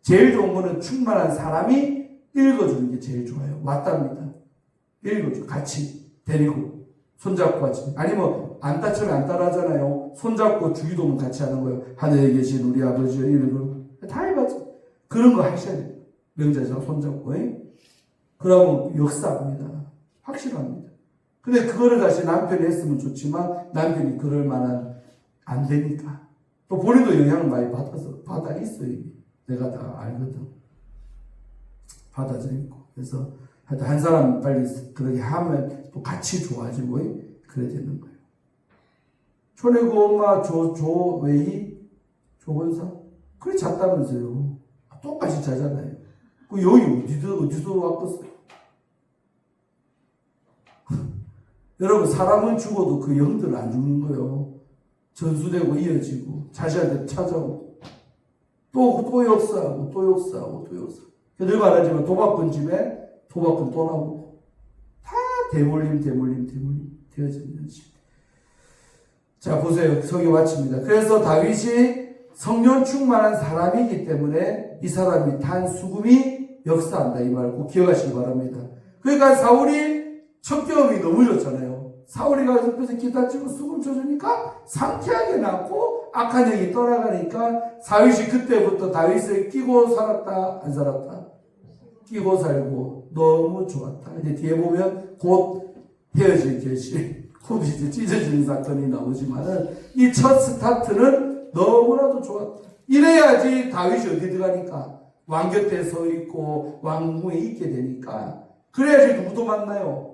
제일 좋은 거는 충만한 사람이 읽어주는 게 제일 좋아요. 맞답니다. 읽어줘. 같이 데리고 손잡고 같이. 아니면 안 따처럼 안 따라하잖아요. 손잡고 주기도문 같이 하는 거예요. 하늘에 계신 우리 아버지의 이름으로. 다 해봤죠. 그런 거 하셔야 돼요. 명제자 손잡고. 그러면 역사합니다. 확실합니다. 근데 그거를 다시 남편이 했으면 좋지만 남편이 그럴 만한 안 되니까. 또 본인도 영향을 많이 받아 있어요. 내가 다 알거든. 받아져 있고. 그래서 하여튼 한 사람 빨리 그렇게 하면 또 같이 좋아지고 그래야 되는 거예요. 촌에 그 엄마 조웨이 조건사 그래 잤다면서요. 똑같이 자잖아요. 그 여기 어디서 왔겠어요? 여러분 사람은 죽어도 그 영들은 안 죽는 거예요. 전수되고 이어지고 자신한테 찾아오고 또 역사하고 또 역사하고 또 역사. 늘 말하지만 도박꾼 집에 도박꾼 또 나오고 다 대물림 되어지는 집. 자 보세요. 성경 마칩니다. 그래서 다윗이 성령 충만한 사람이기 때문에 이 사람이 탄 수금이 역사한다 이 말을 꼭 기억하시기 바랍니다. 그러니까 사울이 첫 경험이 너무 좋잖아요. 사울이 가서 옆에서 기타 치고 수금 쳐주니까 상쾌하게 낳고 악한 영이 떠나가니까 다윗이 그때부터 다윗을 끼고 살았다 안 살았다? 끼고 살고 너무 좋았다. 이제 뒤에 보면 곧 헤어질 결실 곧 이제 찢어지는 사건이 나오지만은 이 첫 스타트는 너무나도 좋았다. 이래야지 다윗이 어디 들어가니까 왕 곁에 서 있고 왕궁에 있게 되니까 그래야지 누구도 만나요.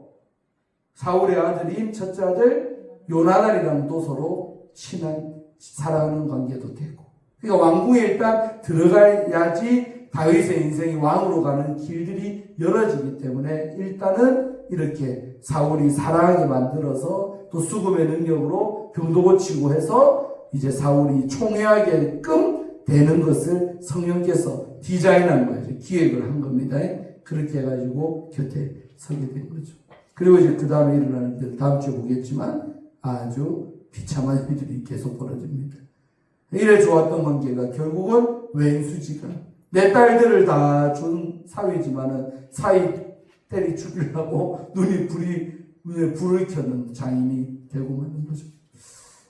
사울의 아들인 첫째 아들 요나단이랑도 서로 친한 사랑하는 관계도 되고 그러니까 왕궁에 일단 들어가야지 다윗의 인생이 왕으로 가는 길들이 열어지기 때문에 일단은 이렇게 사울이 사랑하게 만들어서 또 수금의 능력으로 병도 고치고 해서 이제 사울이 총회하게끔 되는 것을 성령께서 디자인한 거예요. 기획을 한 겁니다. 그렇게 해가지고 곁에 서게 된 거죠. 그리고 이제 그 다음에 일어나는 일 다음 주에 보겠지만 아주 비참한 일들이 계속 벌어집니다. 이래 좋았던 관계가 결국은 왼수지가 내 딸들을 다 준 사위지만은 사위 때리 죽이려고 눈에 불을 켜는 장인이 되고 마는 거죠.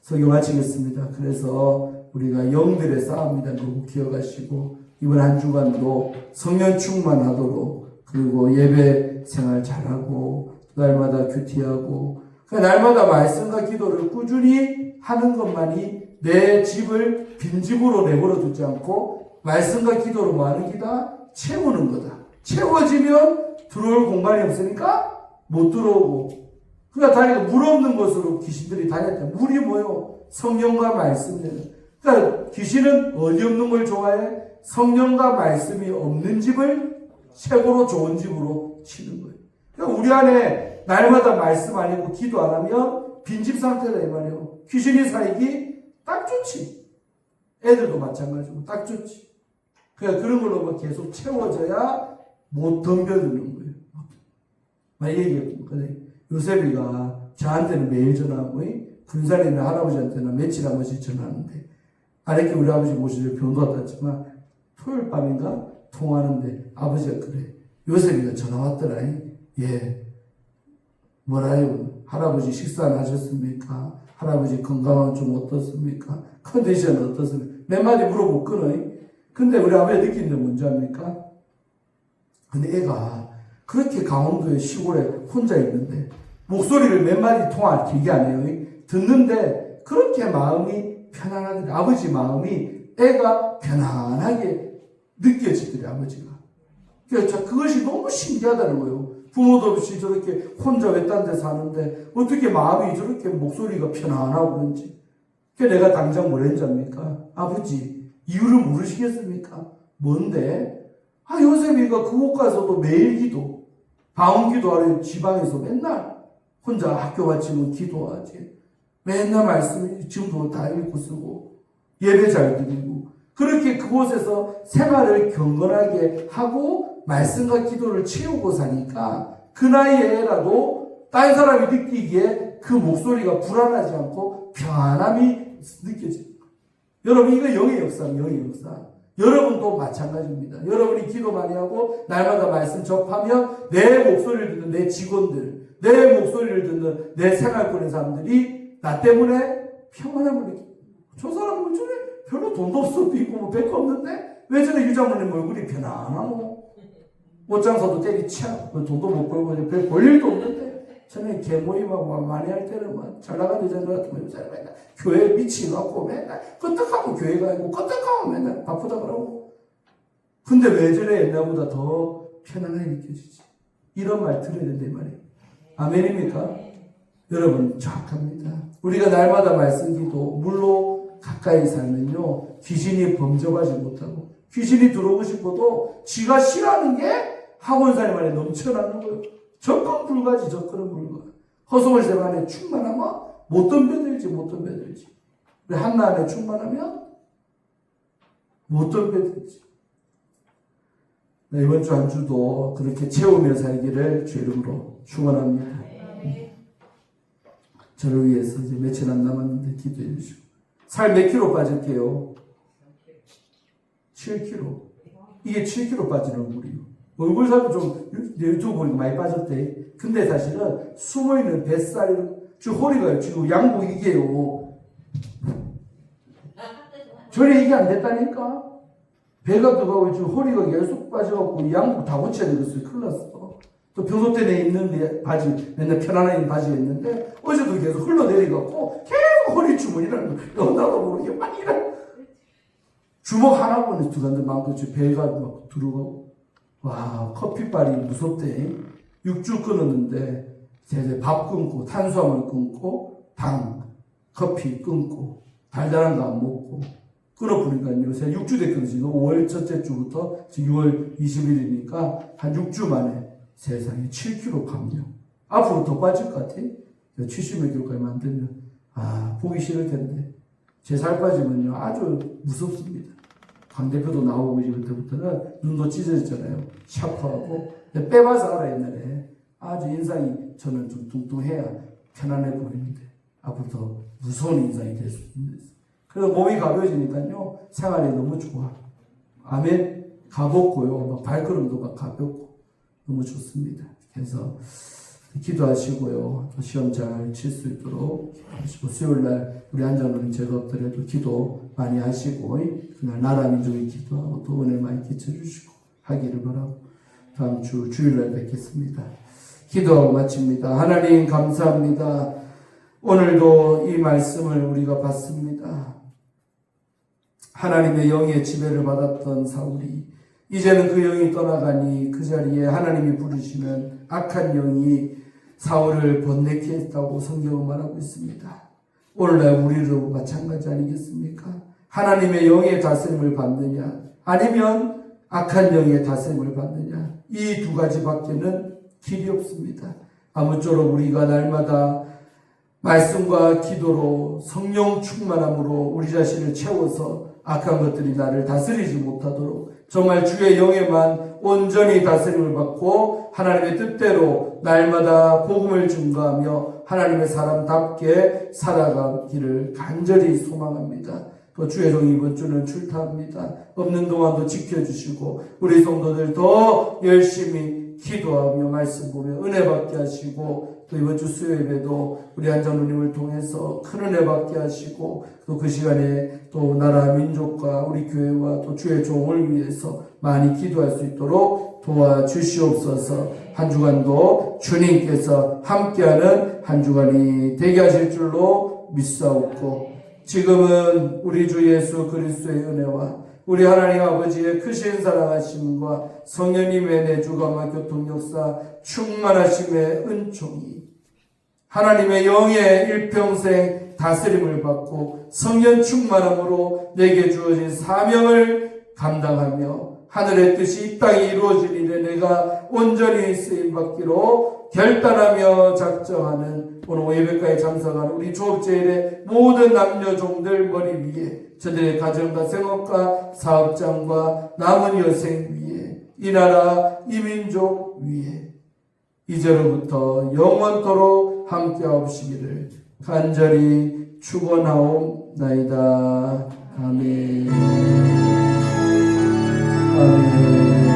설교 마치겠습니다. 그래서 우리가 영들의 싸움이라는 거 기억하시고 이번 한 주간도 성령 충만하도록 그리고 예배 생활 잘하고 날마다 큐티하고 날마다 말씀과 기도를 꾸준히 하는 것만이 내 집을 빈집으로 내버려 두지 않고 말씀과 기도로 뭐하는 기다? 채우는 거다. 채워지면 들어올 공간이 없으니까 못 들어오고 그러니까 다니까 물 없는 곳으로 귀신들이 다녔다. 물이 뭐요? 성령과 말씀이에요. 그러니까 귀신은 어디 없는 걸 좋아해? 성령과 말씀이 없는 집을 최고로 좋은 집으로 치는 거예요. 그러니까 우리 안에 날마다 말씀 안 하고 기도 안 하면 빈집 상태다 이 말이에요. 귀신이 살기 딱 좋지. 애들도 마찬가지고 딱 좋지. 그러니까 그런 걸로 계속 채워져야 못 덤벼드는 거예요. 막 얘기했거든요. 요셉이가 저한테는 매일 전화하고 군산이나 할아버지한테는 며칠 한 번씩 전화하는데 아랫게 우리 아버지 모시려 병도 왔다 했지만 토요일 밤인가 통화하는데 아버지가 그래. 요셉이가 전화 왔더라. 예. 뭐라요? 할아버지 식사는 하셨습니까? 할아버지 건강은 좀 어떻습니까? 컨디션은 어떻습니까? 몇 마디 물어보고 끊어. 근데 우리 아버지 느낀 게 뭔지 압니까? 근데 애가 그렇게 강원도의 시골에 혼자 있는데 목소리를 몇 마디 통화 길게 안 해요. 듣는데 그렇게 마음이 편안하더래. 아버지 마음이 애가 편안하게 느껴지더래 아버지가. 그래서 그것이 너무 신기하다는 거예요. 부모도 없이 저렇게 혼자 외딴 데 사는데 어떻게 마음이 저렇게 목소리가 편안하고 그런지. 그래서 내가 당장 뭘 했는지 압니까? 아버지 이유를 모르시겠습니까? 뭔데? 요셉이가 그곳 가서도 매일 기도, 방언 기도하려 지방에서 맨날 혼자 학교 마치면 기도하지. 맨날 말씀 지금도 다 읽고 쓰고 예배 잘 드리고 그렇게 그곳에서 생활을 경건하게 하고 말씀과 기도를 채우고 사니까 그 나이에라도 다른 사람이 느끼기에 그 목소리가 불안하지 않고 평안함이 느껴집니다. 여러분, 이거 영의 역사입니다. 영의 역사. 여러분도 마찬가지입니다. 여러분이 기도 많이 하고 날마다 말씀 접하면 내 목소리를 듣는 내 직원들, 내 목소리를 듣는 내 생활권의 사람들이 나 때문에 평안함을 느낍니다. 저 사람은 왜 저래? 별로 돈도 없어. 빚고 뭐 별거 없는데? 왜 저래 유장모님 얼굴이 편안하노? 옷장사도 때리쳐. 돈도 못 벌고 별 볼일도 없는데? 저는 개모임하고 많이 할 때는 막 잘 나가는 여자들 같으면 맨날 교회 미치갖고 맨날 끄떡하고 교회 가고 끄떡하고 맨날 바쁘다 그러고. 근데 왜 저래 옛날보다 더 편안하게 느껴지지? 이런 말 들어야 된다 이 말이에요. 아멘입니까? 여러분 정확합니다. 우리가 날마다 말씀 기도 물로 가까이 살면요 귀신이 범접하지 못하고 귀신이 들어오고 싶어도 지가 싫어하는 게 학원사님 안에 넘쳐나는 거예요. 접근 불가지 접근은 불가. 허송을 세 안에 충만하면 못 덤벼들지 못 덤벼들지. 우리 한나 안에 충만하면 못 덤벼들지. 네, 이번 주 한 주도 그렇게 채우며 살기를 주 이름으로 축원합니다. 저를 위해서 이제 며칠 안 남았는데 기도해 주시고. 살 몇 킬로 빠질게요? 7kg. 이게 7kg 빠지는 얼굴이요. 얼굴 살도 좀 유튜브 보니까 많이 빠졌대. 근데 사실은 숨어있는 뱃살, 지금 허리가 지금 양복 이게요. 전에 이게 안 됐다니까? 배가 들어가고 지금 허리가 계속 빠져갖고 양복 다 고쳐야 되겠어요. 큰일 났어. 또 교도 때 내 입는 바지, 맨날 편안한 바지가 있는데 어제도 계속 흘러내려갖고 계속 허리 주머니라는 거. 나도 모르게 막 이래. 주먹 하나 보내 들어갔는데 막 배가 막 들어가고. 와, 커피빨이 무섭대. 6주 끊었는데, 이제 밥 끊고, 탄수화물 끊고, 당, 커피 끊고, 달달한 거 안 먹고, 끊어보니까요. 요새 6주 됐거든요. 지금 5월 첫째 주부터 지금 6월 20일이니까 한 6주 만에 세상에 7kg 감량. 앞으로 더 빠질 것 같아. 70몇 킬로까지 만들면, 보기 싫을 텐데. 제 살 빠지면요. 아주 무섭습니다. 강 대표도 나오고 이제 그때부터는 눈도 찢어졌잖아요. 샤프하고. 빼봐서 알아 옛날에. 아주 인상이 저는 좀 뚱뚱해야 편안해 보이는데 앞으로 더 무서운 인상이 될 수 있습니다. 그래서 몸이 가벼워지니까요. 생활이 너무 좋아. 아멘. 가볍고요. 막 발걸음도 막 가볍고 너무 좋습니다. 그래서 기도하시고요. 또 시험 잘 칠 수 있도록 기도하시고 수요일날 우리 한장로님 제가 없더라도 기도 많이 하시고 그날 나라 민족의 기도하고 또 은혜 많이 끼쳐주시고 하기를 바라고 다음 주 주일날 뵙겠습니다. 기도하고 마칩니다. 하나님 감사합니다. 오늘도 이 말씀을 우리가 봤습니다. 하나님의 영의 지배를 받았던 사울이 이제는 그 영이 떠나가니 그 자리에 하나님이 부르시는 악한 영이 사울을 번뇌케 했다고 성경은 말하고 있습니다. 오늘날 우리도 마찬가지 아니겠습니까? 하나님의 영의 다스림을 받느냐 아니면 악한 영의 다스림을 받느냐 이 두 가지밖에는 길이 없습니다. 아무쪼록 우리가 날마다 말씀과 기도로 성령 충만함으로 우리 자신을 채워서 악한 것들이 나를 다스리지 못하도록 정말 주의 영에만 온전히 다스림을 받고 하나님의 뜻대로 날마다 복음을 증거하며 하나님의 사람답게 살아가기를 간절히 소망합니다. 또 주의 종이 이번 주는 출타합니다. 없는 동안도 지켜주시고 우리 성도들 더 열심히 기도하며 말씀 보며 은혜 받게 하시고 또 이번 주 수요일에도 우리 한장로님을 통해서 큰 은혜 받게 하시고 또 그 시간에 또 나라 민족과 우리 교회와 또 주의 종을 위해서 많이 기도할 수 있도록 도와주시옵소서. 한 주간도 주님께서 함께하는 한 주간이 되게 하실 줄로 믿사옵고 지금은 우리 주 예수 그리스도의 은혜와 우리 하나님 아버지의 크신 사랑하심과 성령님의 내주감과 교통역사 충만하심의 은총이 하나님의 영의 일평생 다스림을 받고 성령 충만함으로 내게 주어진 사명을 감당하며 하늘의 뜻이 이 땅에 이루어질 일에 내가 온전히 쓰임받기로 결단하며 작정하는 오늘 예배가에 참석하는 우리 조업제일의 모든 남녀 종들 머리 위에, 저들의 가정과 생업과 사업장과 남은 여생 위에, 이 나라 이 민족 위에 이제로부터 영원토록 함께하옵시기를 간절히 축원하옵나이다. 아멘. 아멘.